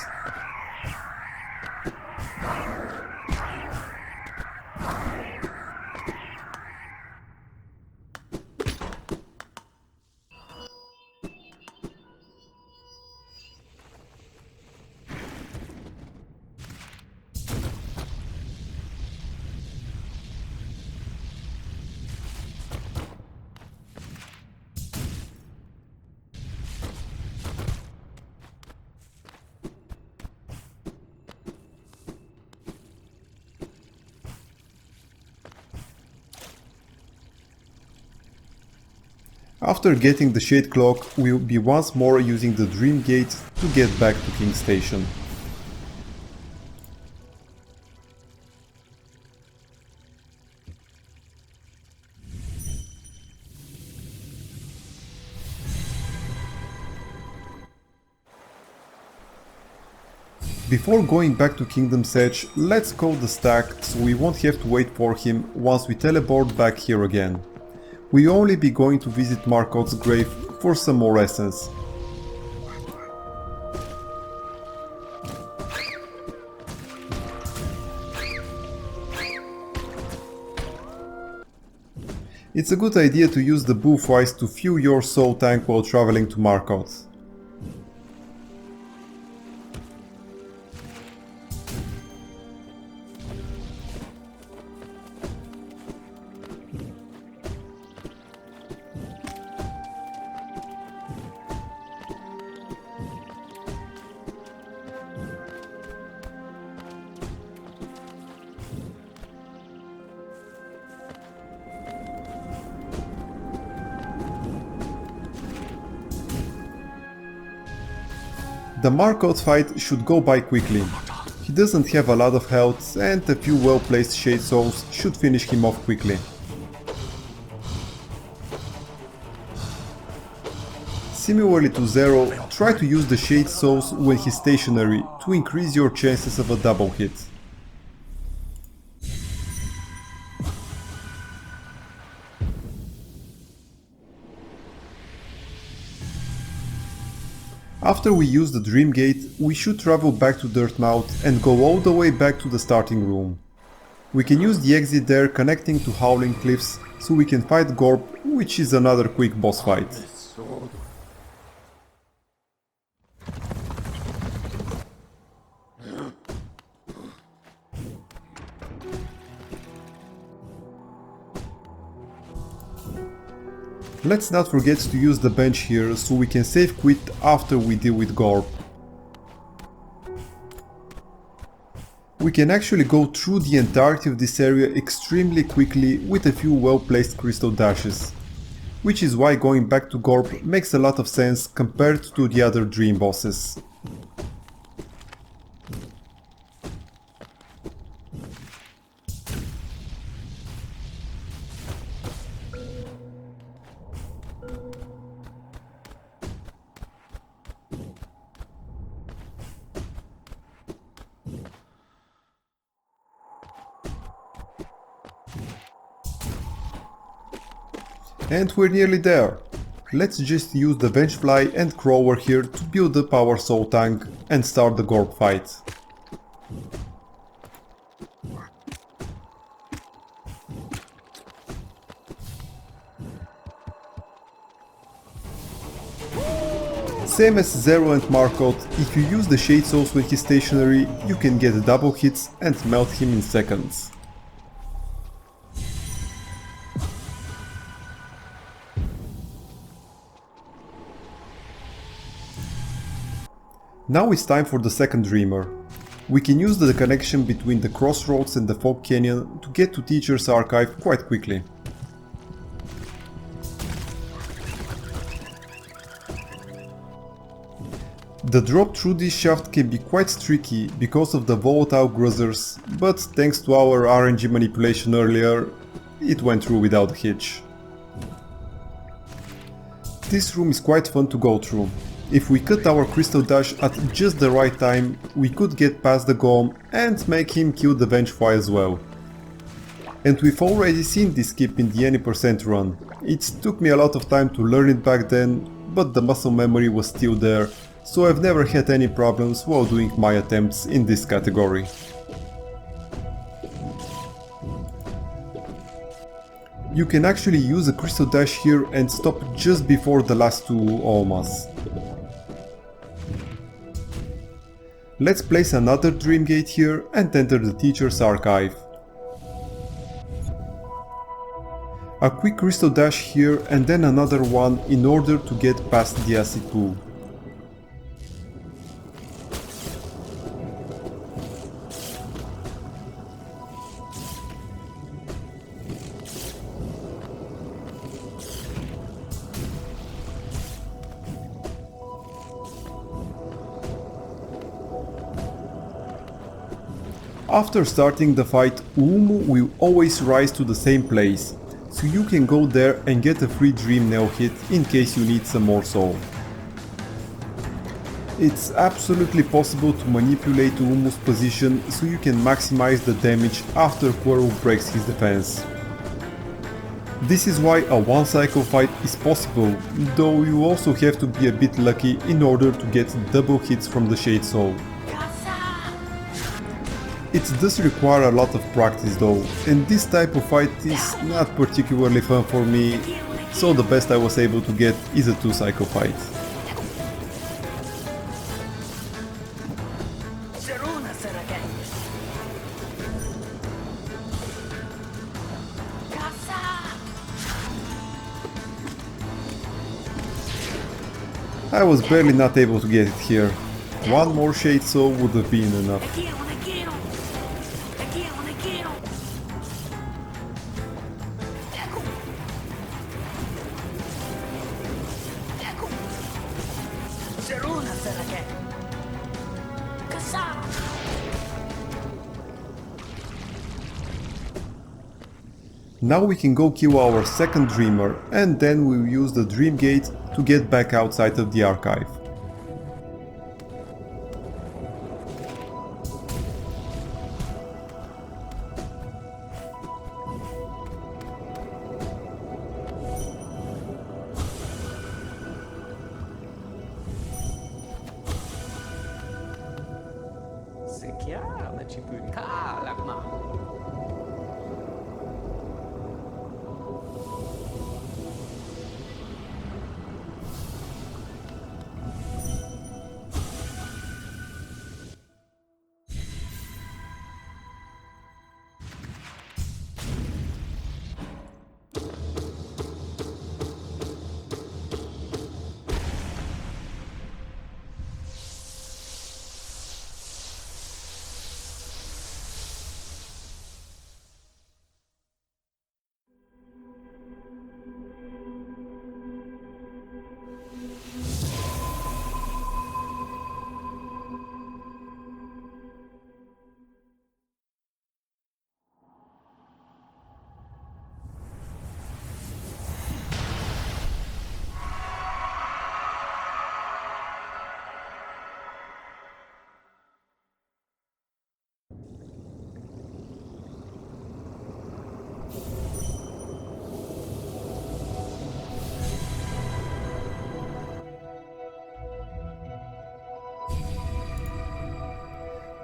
After getting the Shade Cloak, we'll be once more using the Dream Gate to get back to King Station. Before going back to Kingdom's Edge, let's code the stack so we won't have to wait for him once we teleport back here again. We'll only be going to visit Markot's grave for some more essence. It's a good idea to use the Bullflies to fuel your soul tank while traveling to Markot. The Markot fight should go by quickly. He doesn't have a lot of health and a few well-placed Shade Souls should finish him off quickly. Similarly to Zero, try to use the Shade Souls when he's stationary to increase your chances of a double hit. After we use the Dream Gate, we should travel back to Dirtmouth and go all the way back to the starting room. We can use the exit there connecting to Howling Cliffs so we can fight Gorp, which is another quick boss fight. Let's not forget to use the bench here so we can save quit after we deal with Gorp. We can actually go through the entirety of this area extremely quickly with a few well placed crystal dashes, which is why going back to Gorp makes a lot of sense compared to the other dream bosses. And we're nearly there. Let's just use the Vengefly and Crawler here to build up our soul tank and start the Gorp fight. Same as Zero and Markot, if you use the Shade Souls when he's stationary, you can get double hits and melt him in seconds. Now it's time for the second Dreamer. We can use the connection between the crossroads and the Fog Canyon to get to Teacher's Archive quite quickly. The drop through this shaft can be quite tricky because of the volatile Gruzzers, but thanks to our RNG manipulation earlier, it went through without a hitch. This room is quite fun to go through. If we cut our crystal dash at just the right time, we could get past the golem and make him kill the Vengefly as well. And we've already seen this skip in the any % run. It took me a lot of time to learn it back then, but the muscle memory was still there, so I've never had any problems while doing my attempts in this category. You can actually use a crystal dash here and stop just before the last two Olmas. Let's place another Dream Gate here and enter the Teacher's Archive. A quick crystal dash here and then another one in order to get past the acid pool. After starting the fight, Uumu will always rise to the same place, so you can go there and get a free Dream Nail hit in case you need some more soul. It's absolutely possible to manipulate Uumu's position so you can maximize the damage after Quirrell breaks his defense. This is why a one cycle fight is possible, though you also have to be a bit lucky in order to get double hits from the Shade Soul. It does require a lot of practice though, and this type of fight is not particularly fun for me, so the best I was able to get is a 2-cycle fight. I was barely not able to get it here. One more Shade Soul would have been enough. Now we can go kill our second Dreamer, and then we'll use the Dream Gate to get back outside of the archive. Se chiama tipo calma.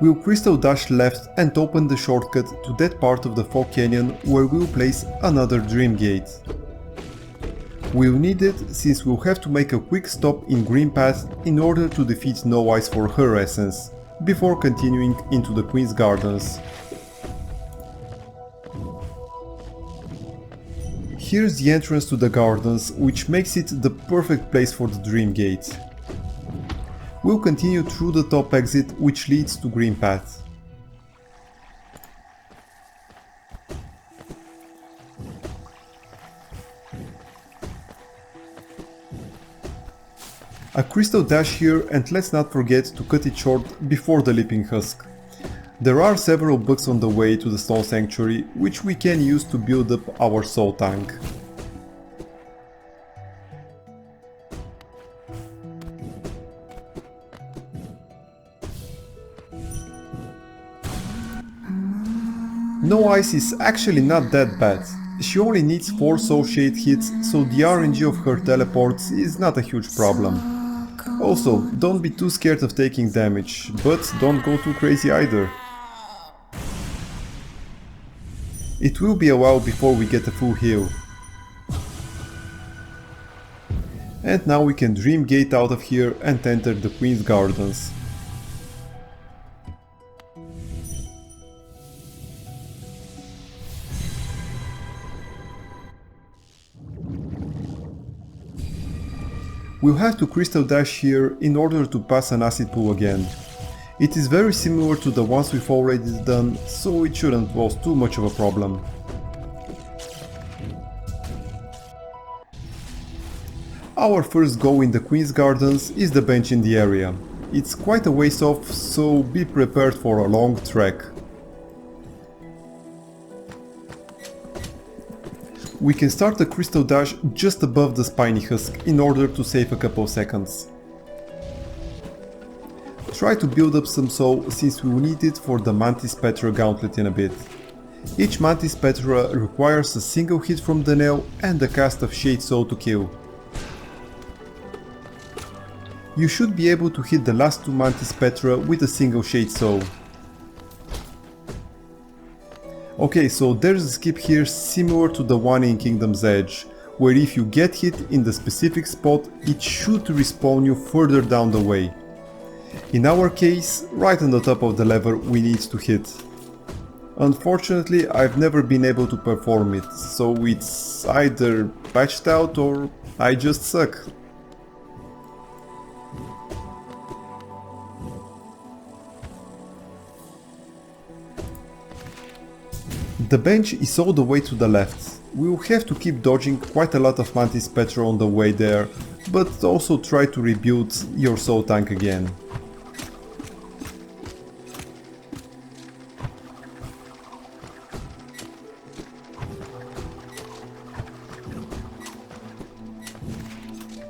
We'll crystal dash left and open the shortcut to that part of the fog canyon where we'll place another dream gate. We'll need it since we'll have to make a quick stop in Green Path in order to defeat No Eyes for her essence, before continuing into the Queen's Gardens. Here's the entrance to the gardens, which makes it the perfect place for the dream gate. We'll continue through the top exit, which leads to Green Path. A crystal dash here, and let's not forget to cut it short before the leaping husk. There are several bugs on the way to the Stone Sanctuary, which we can use to build up our soul tank. No Eyes is actually not that bad. She only needs 4 soul shade hits, so the RNG of her teleports is not a huge problem. Also, don't be too scared of taking damage, but don't go too crazy either. It will be a while before we get a full heal. And now we can dream gate out of here and enter the Queen's Gardens. We'll have to crystal dash here in order to pass an acid pool again. It is very similar to the ones we've already done, so it shouldn't pose too much of a problem. Our first goal in the Queen's Gardens is the bench in the area. It's quite a ways off, so be prepared for a long trek. We can start the crystal dash just above the spiny husk in order to save a couple of seconds. Try to build up some soul since we will need it for the Mantis Petra gauntlet in a bit. Each Mantis Petra requires a single hit from the nail and a cast of Shade Soul to kill. You should be able to hit the last 2 Mantis Petra with a single Shade Soul. Okay, so there's a skip here similar to the one in Kingdom's Edge, where if you get hit in the specific spot, it should respawn you further down the way. In our case, right on the top of the lever we need to hit. Unfortunately, I've never been able to perform it, so it's either patched out or I just suck. The bench is all the way to the left. We will have to keep dodging quite a lot of Mantis Petra on the way there, but also try to rebuild your soul tank again.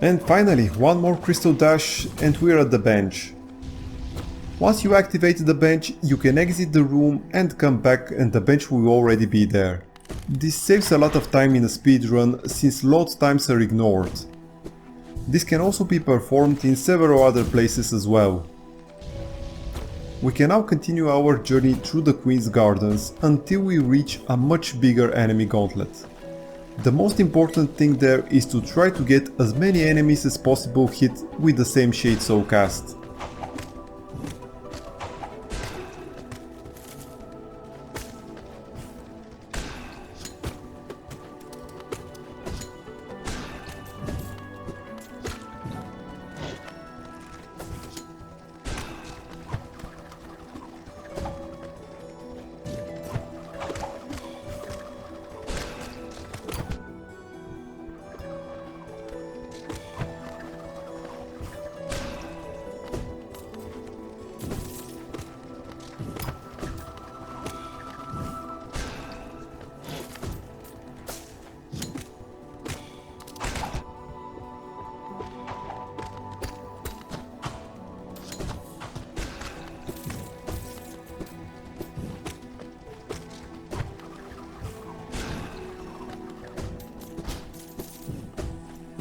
And finally, one more crystal dash and we're at the bench. Once you activate the bench, you can exit the room and come back and the bench will already be there. This saves a lot of time in a speedrun since load times are ignored. This can also be performed in several other places as well. We can now continue our journey through the Queen's Gardens until we reach a much bigger enemy gauntlet. The most important thing there is to try to get as many enemies as possible hit with the same Shade Soul cast.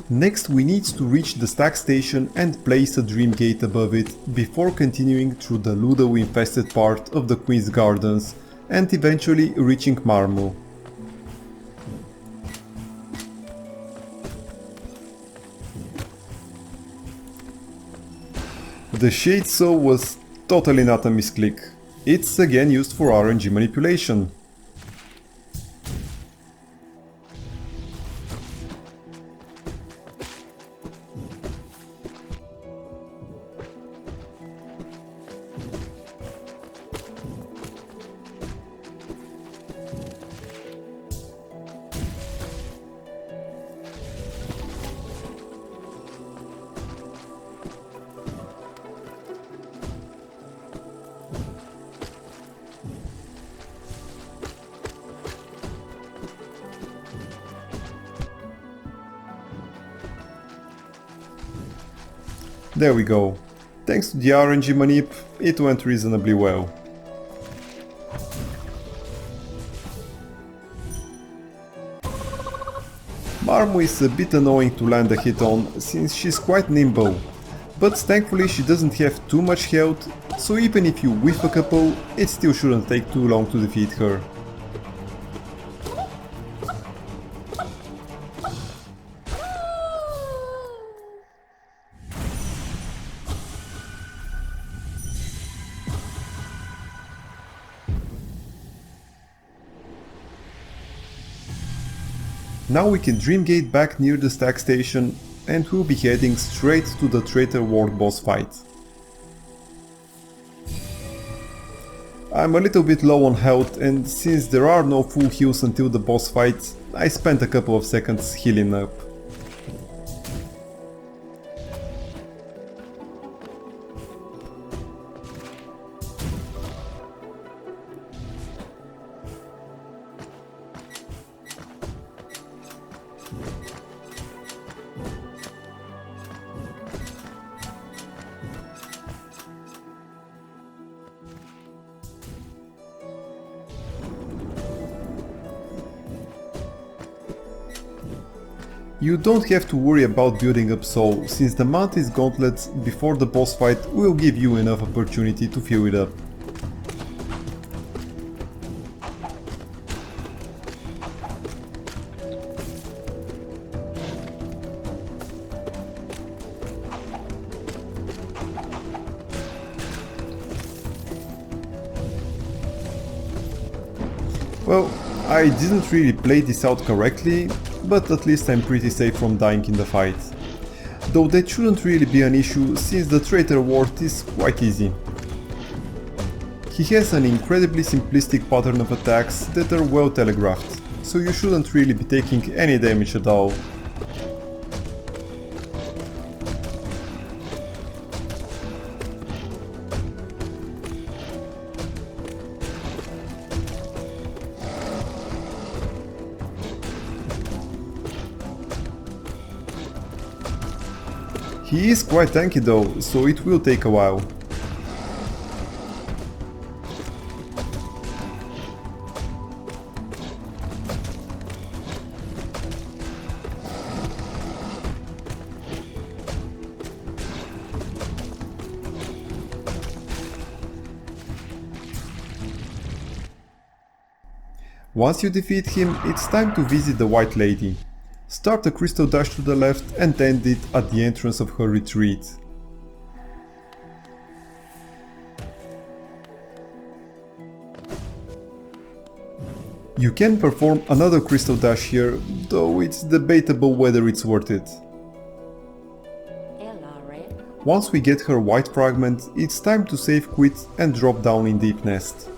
Next we need to reach the stack station and place a dream gate above it before continuing through the Ludo infested part of the Queen's Gardens and eventually reaching Marmu. The Shade Saw was totally not a misclick. It's again used for RNG manipulation. There we go. Thanks to the RNG manip, it went reasonably well. Marmu is a bit annoying to land a hit on, since she's quite nimble, but thankfully she doesn't have too much health, so even if you whiff a couple, it still shouldn't take too long to defeat her. Now we can dreamgate back near the stack station and we'll be heading straight to the Traitor Ward boss fight. I'm a little bit low on health, and since there are no full heals until the boss fight, I spent a couple of seconds healing up. You don't have to worry about building up soul, since the Mantis gauntlets before the boss fight will give you enough opportunity to fill it up. Well, I didn't really play this out correctly, but at least I'm pretty safe from dying in the fight. Though that shouldn't really be an issue, since the Traitor Ward is quite easy. He has an incredibly simplistic pattern of attacks that are well telegraphed, so you shouldn't really be taking any damage at all. He is quite tanky though, so it will take a while. Once you defeat him, it's time to visit the White Lady. Start a crystal dash to the left and end it at the entrance of her retreat. You can perform another crystal dash here, though it's debatable whether it's worth it. Once we get her white fragment, it's time to save quit and drop down in Deep Nest.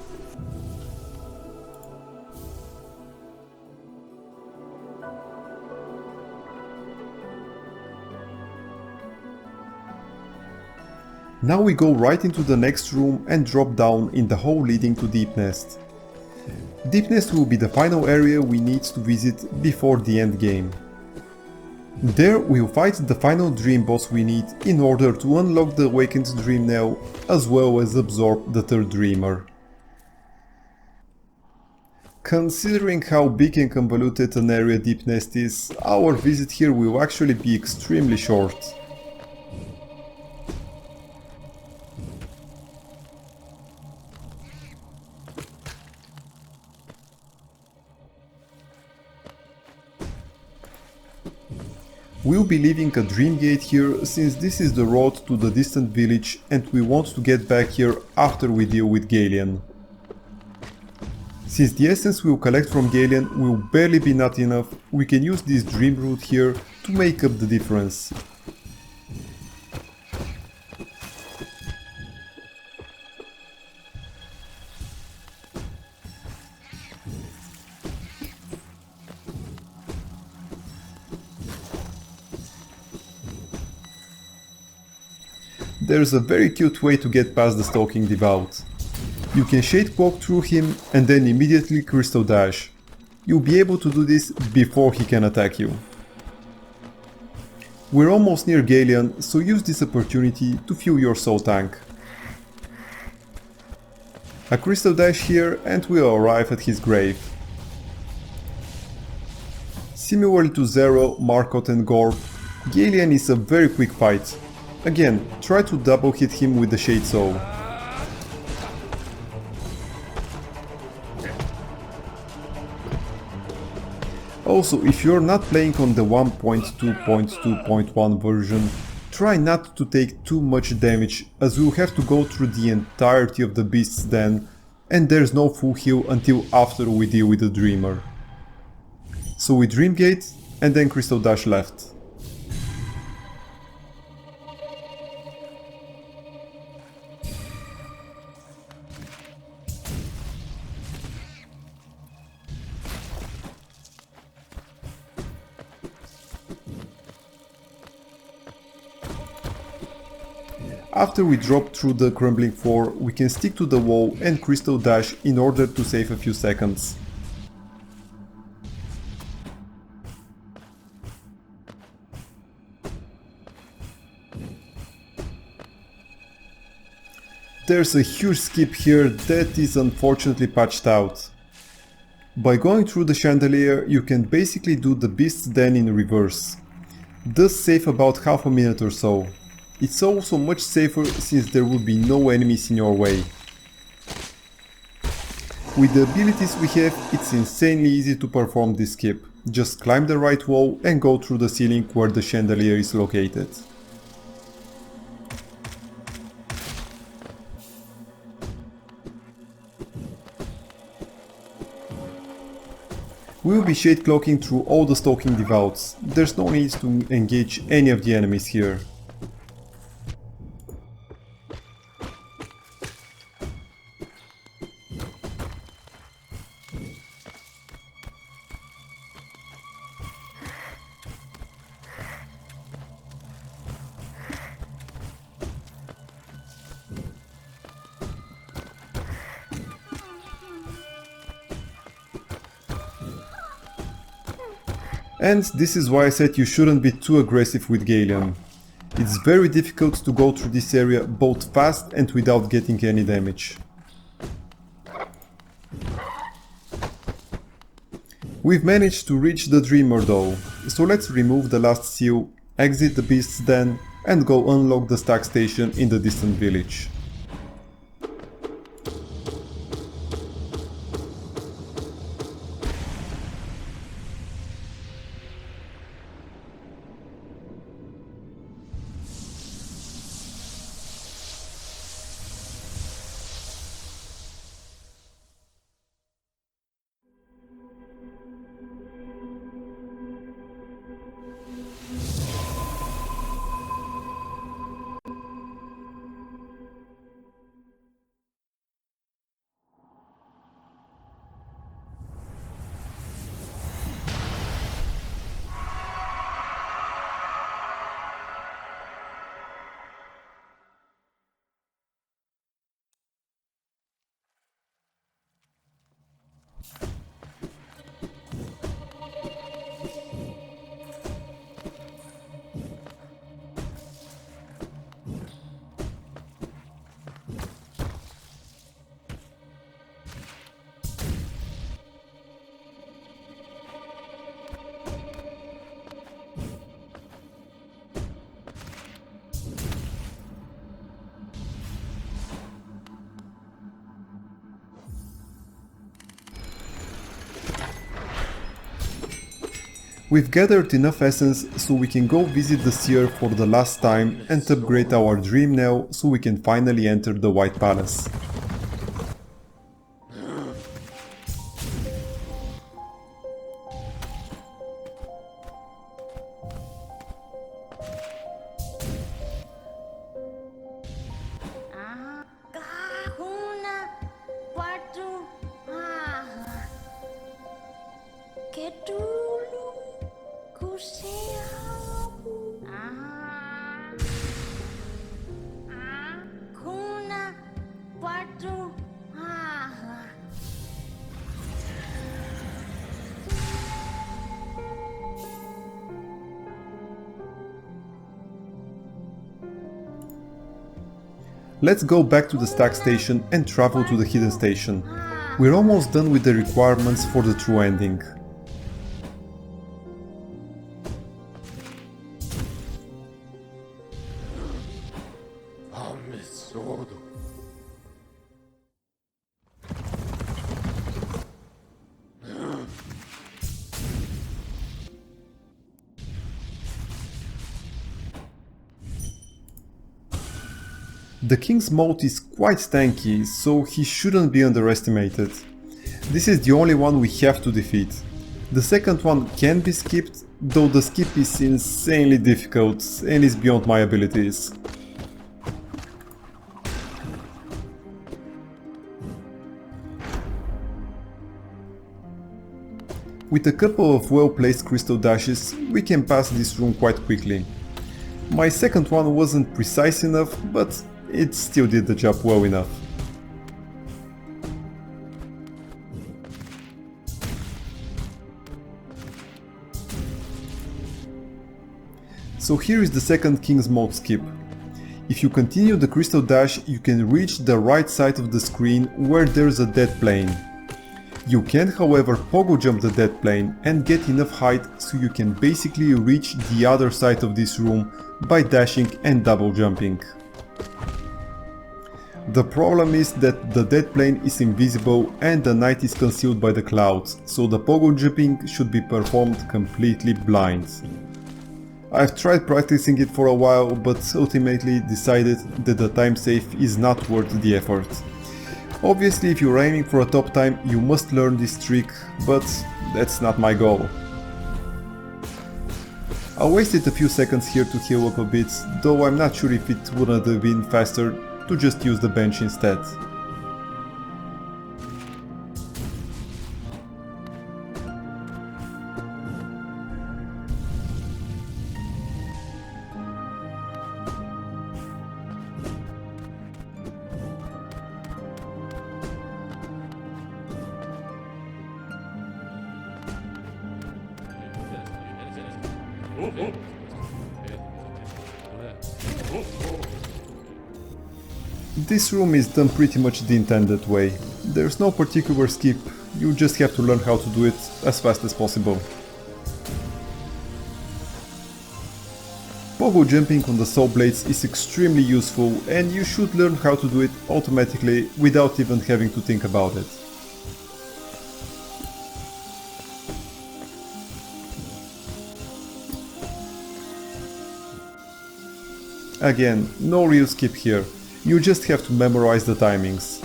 Now we go right into the next room and drop down in the hole leading to Deep Nest. Deep Nest will be the final area we need to visit before the end game. There we'll fight the final dream boss we need in order to unlock the Awakened Dream Nail, as well as absorb the third Dreamer. Considering how big and convoluted an area Deep Nest is, our visit here will actually be extremely short. We'll be leaving a dream gate here since this is the road to the distant village and we want to get back here after we deal with Galen. Since the essence we'll collect from Galen will barely be not enough, we can use this dream route here to make up the difference. There's a very cute way to get past the stalking devout. You can shade cloak through him and then immediately crystal dash. You'll be able to do this before he can attack you. We're almost near Galen, so use this opportunity to fuel your soul tank. A crystal dash here and we'll arrive at his grave. Similarly to Zero, Markot and Gorb, Galen is a very quick fight. Again, try to double hit him with the Shade Soul. Also, if you're not playing on the 1.2.2.1 version, try not to take too much damage as we'll have to go through the entirety of the Beast's Den and there's no full heal until after we deal with the Dreamer. So we Dream Gate and then Crystal Dash left. After we drop through the crumbling floor, we can stick to the wall and crystal dash in order to save a few seconds. There's a huge skip here that is unfortunately patched out. By going through the chandelier, you can basically do the Beast's Den in reverse. Does save about half a minute or so. It's also much safer since there will be no enemies in your way. With the abilities we have, it's insanely easy to perform this skip. Just climb the right wall and go through the ceiling where the chandelier is located. We'll be shade cloaking through all the stalking devouts. There's no need to engage any of the enemies here. And this is why I said you shouldn't be too aggressive with Galen. It's very difficult to go through this area both fast and without getting any damage. We've managed to reach the Dreamer though, so let's remove the last seal, exit the Beast's Den and go unlock the stack station in the distant village. We've gathered enough essence so we can go visit the seer for the last time and upgrade our dream nail so we can finally enter the White Palace. Kahuna patu kedulu kusiau kuna patu Let's go back to the stack station and travel to the hidden station. We're almost done with the requirements for the true ending. The King's Moat is quite tanky, so he shouldn't be underestimated. This is the only one we have to defeat. The second one can be skipped, though the skip is insanely difficult and is beyond my abilities. With a couple of well-placed crystal dashes, we can pass this room quite quickly. My second one wasn't precise enough, but it still did the job well enough. So here is the second King's Moat skip. If you continue the crystal dash, you can reach the right side of the screen where there's a dead plane. You can, however, pogo jump the dead plane and get enough height so you can basically reach the other side of this room by dashing and double jumping. The problem is that the dead plane is invisible and the night is concealed by the clouds, so the pogo jumping should be performed completely blind. I've tried practicing it for a while, but ultimately decided that the time save is not worth the effort. Obviously, if you're aiming for a top time, you must learn this trick, but that's not my goal. I wasted a few seconds here to heal up a bit, though I'm not sure if it wouldn't have been faster to just use the bench instead. This room is done pretty much the intended way. There's no particular skip, you just have to learn how to do it as fast as possible. Pogo jumping on the saw blades is extremely useful and you should learn how to do it automatically without even having to think about it. Again, no real skip here. You just have to memorize the timings.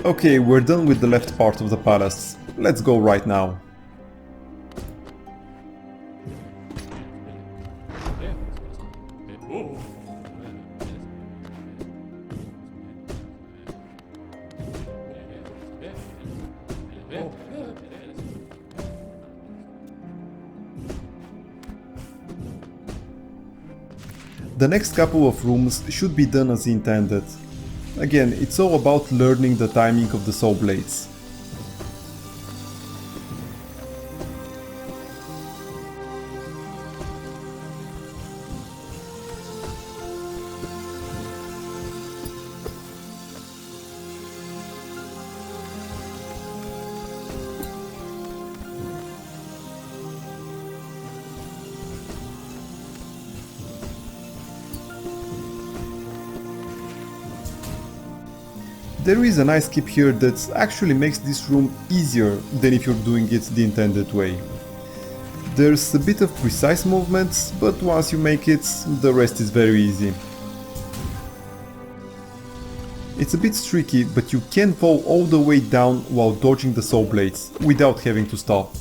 Okay, we're done with the left part of the palace. Let's go right now. The next couple of rooms should be done as intended. Again, it's all about learning the timing of the saw blades. There is a nice skip here that actually makes this room easier than if you're doing it the intended way. There's a bit of precise movements, but once you make it, the rest is very easy. It's a bit tricky, but you can fall all the way down while dodging the saw blades, without having to stop.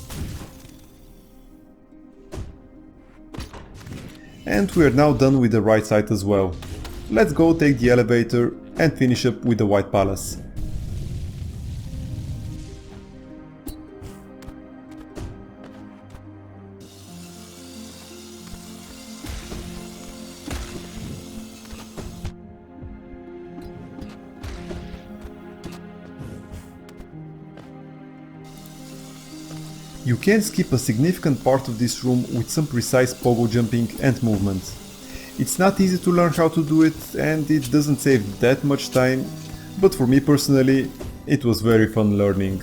And we are now done with the right side as well. Let's go take the elevator and finish up with the White Palace. You can skip a significant part of this room with some precise pogo jumping and movement. It's not easy to learn how to do it and it doesn't save that much time, but for me personally, it was very fun learning.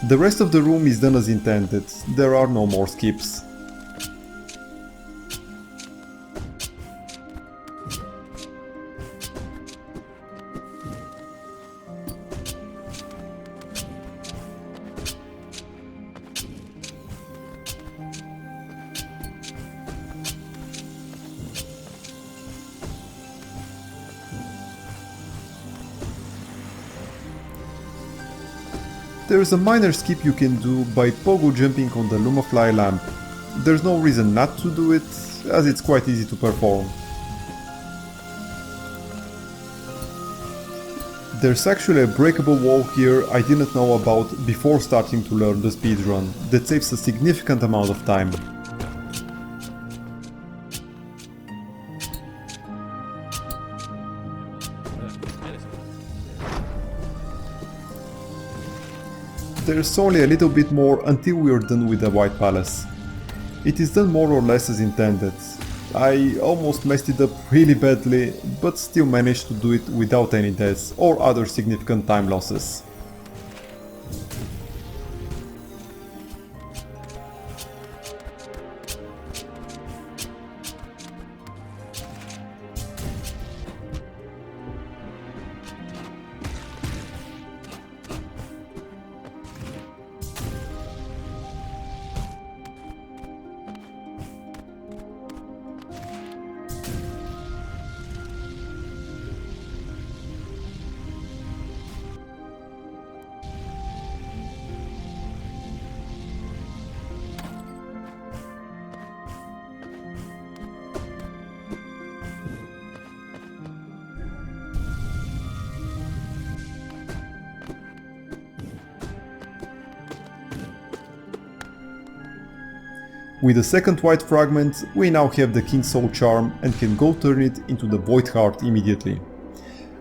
The rest of the room is done as intended, there are no more skips. There is a minor skip you can do by pogo jumping on the Lumafly lamp. There's no reason not to do it, as it's quite easy to perform. There's actually a breakable wall here I didn't know about before starting to learn the speedrun, that saves a significant amount of time. There's only a little bit more until we are done with the White Palace. It is done more or less as intended. I almost messed it up really badly, but still managed to do it without any deaths or other significant time losses. With the second white fragment, we now have the King's Soul Charm and can go turn it into the Void Heart immediately.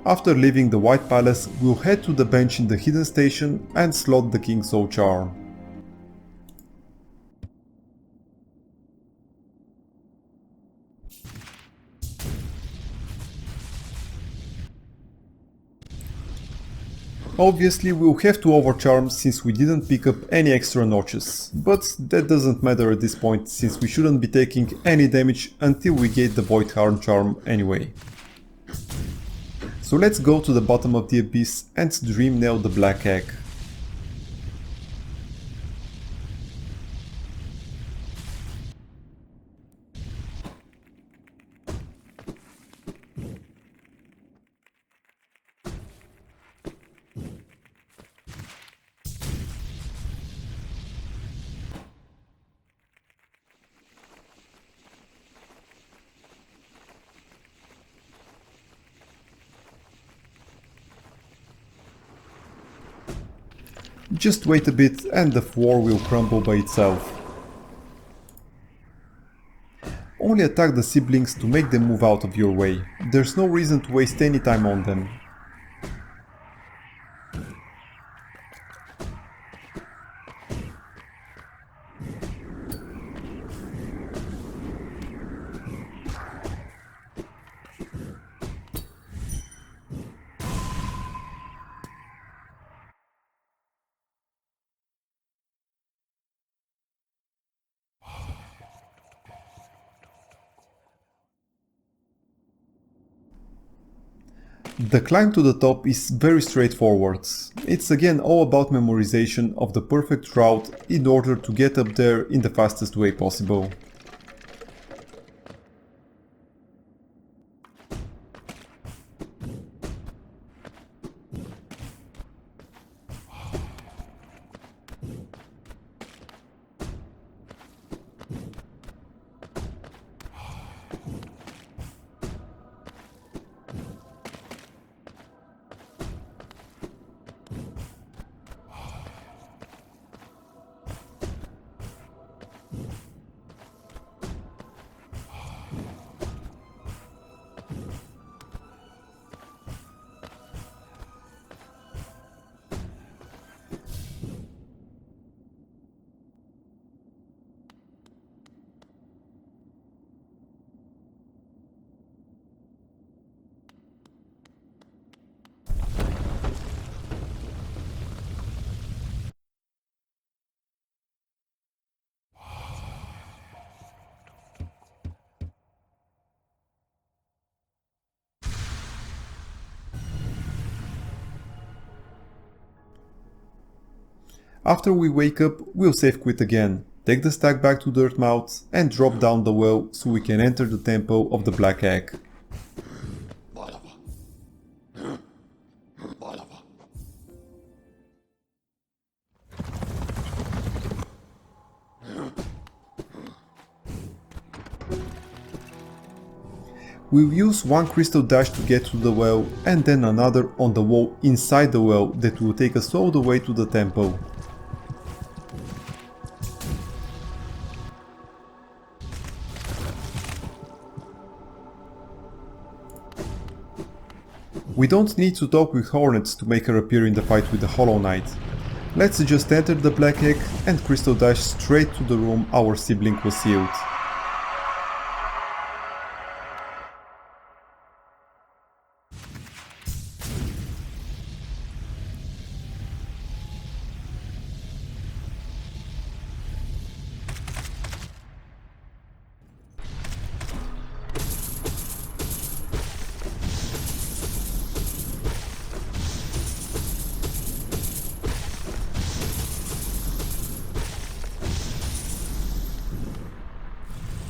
After leaving the White Palace, we'll head to the bench in the hidden station and slot the King's Soul Charm. Obviously we'll have to overcharm since we didn't pick up any extra notches, but that doesn't matter at this point since we shouldn't be taking any damage until we get the Void Heart Charm anyway. So let's go to the bottom of the abyss and dream nail the black egg. Just wait a bit and the floor will crumble by itself. Only attack the siblings to make them move out of your way. There's no reason to waste any time on them. The climb to the top is very straightforward. It's again all about memorization of the perfect route in order to get up there in the fastest way possible. After we wake up, we'll save quit again, take the stack back to Dirtmouth and drop down the well so we can enter the temple of the Black Egg. We'll use one crystal dash to get to the well and then another on the wall inside the well that will take us all the way to the temple. We don't need to talk with Hallownest to make her appear in the fight with the Hollow Knight. Let's just enter the Black Egg and crystal dash straight to the room our sibling was sealed.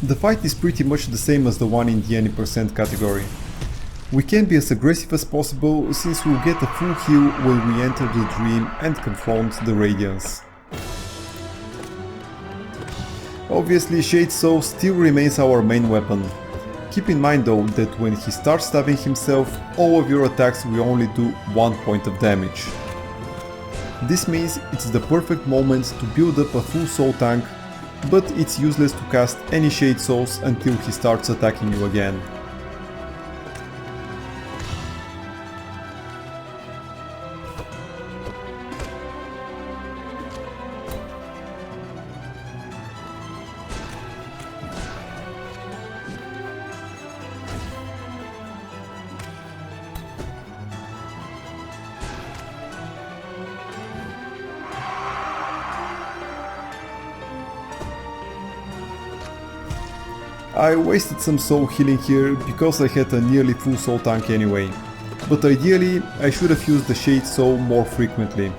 The fight is pretty much the same as the one in the any percent category. We can be as aggressive as possible since we'll get a full heal when we enter the dream and confront the Radiance. Obviously Shade Soul still remains our main weapon. Keep in mind though that when he starts stabbing himself, all of your attacks will only do 1 point of damage. This means it's the perfect moment to build up a full soul tank, but it's useless to cast any Shade Souls until he starts attacking you again. I wasted some soul healing here because I had a nearly full soul tank anyway, but ideally I should have used the Shade Soul more frequently.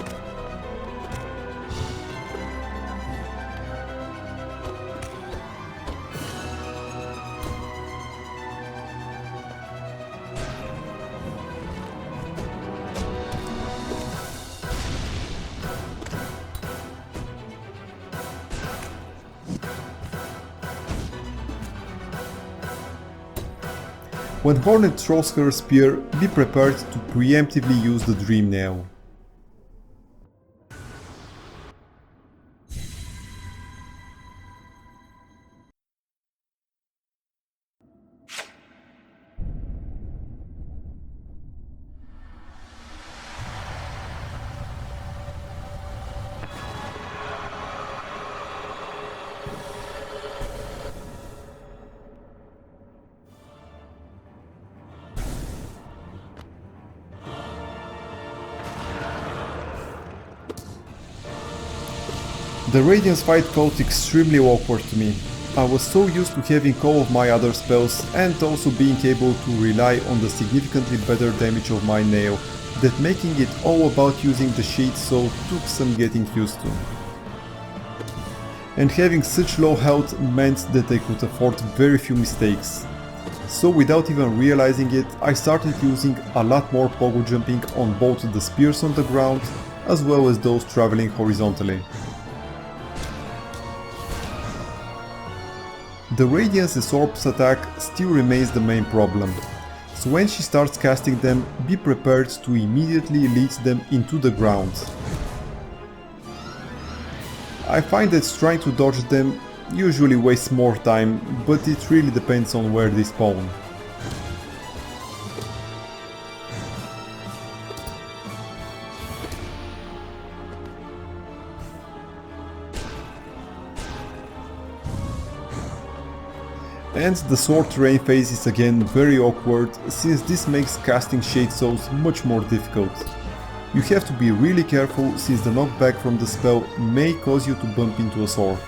When Hornet throws her spear, be prepared to preemptively use the Dream Nail. The Radiance fight felt extremely awkward to me. I was so used to having all of my other spells and also being able to rely on the significantly better damage of my nail that making it all about using the sheet soul took some getting used to. And having such low health meant that I could afford very few mistakes. So without even realizing it, I started using a lot more pogo jumping on both the spears on the ground as well as those traveling horizontally. The Radiance's orbs attack still remains the main problem, so when she starts casting them, be prepared to immediately lead them into the ground. I find that trying to dodge them usually wastes more time, but it really depends on where they spawn. And the sword terrain phase is again very awkward, since this makes casting Shade Souls much more difficult. You have to be really careful, since the knockback from the spell may cause you to bump into a sword.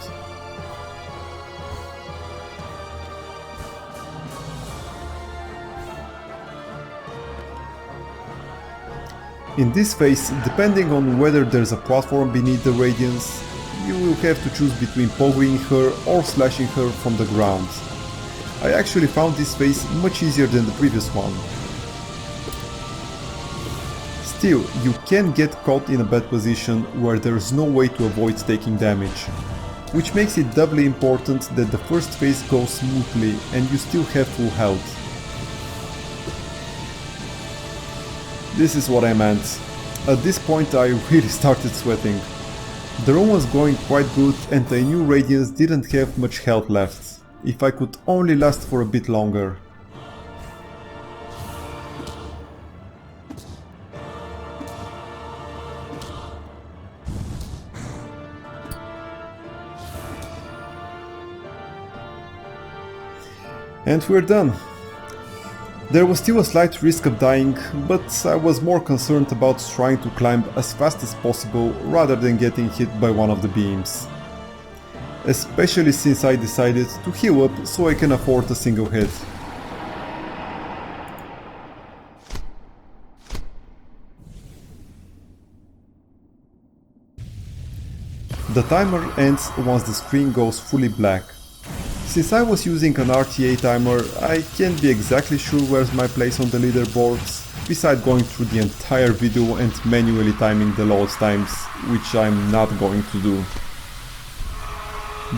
In this phase, depending on whether there's a platform beneath the Radiance, you will have to choose between pogoing her or slashing her from the ground. I actually found this phase much easier than the previous one. Still, you can get caught in a bad position where there is no way to avoid taking damage, which makes it doubly important that the first phase goes smoothly and you still have full health. This is what I meant. At this point I really started sweating. The run was going quite good and I knew Radiance didn't have much health left. If I could only last for a bit longer. And we're done. There was still a slight risk of dying, but I was more concerned about trying to climb as fast as possible rather than getting hit by one of the beams. Especially since I decided to heal up so I can afford a single hit. The timer ends once the screen goes fully black. Since I was using an RTA timer, I can't be exactly sure where's my place on the leaderboards, besides going through the entire video and manually timing the load times, which I'm not going to do.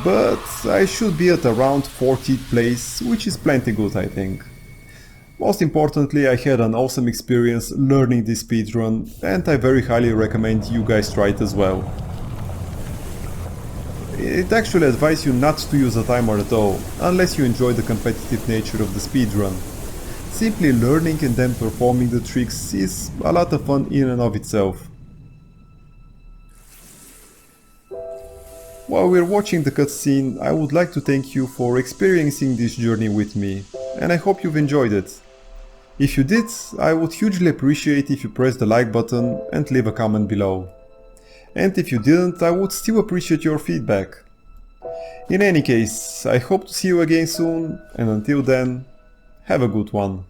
But I should be at around 40th place, which is plenty good, I think. Most importantly, I had an awesome experience learning this speedrun, and I very highly recommend you guys try it as well. It actually advises you not to use a timer at all, unless you enjoy the competitive nature of the speedrun. Simply learning and then performing the tricks is a lot of fun in and of itself. While we're watching the cutscene, I would like to thank you for experiencing this journey with me, and I hope you've enjoyed it. If you did, I would hugely appreciate if you press the like button and leave a comment below. And if you didn't, I would still appreciate your feedback. In any case, I hope to see you again soon, and until then, have a good one.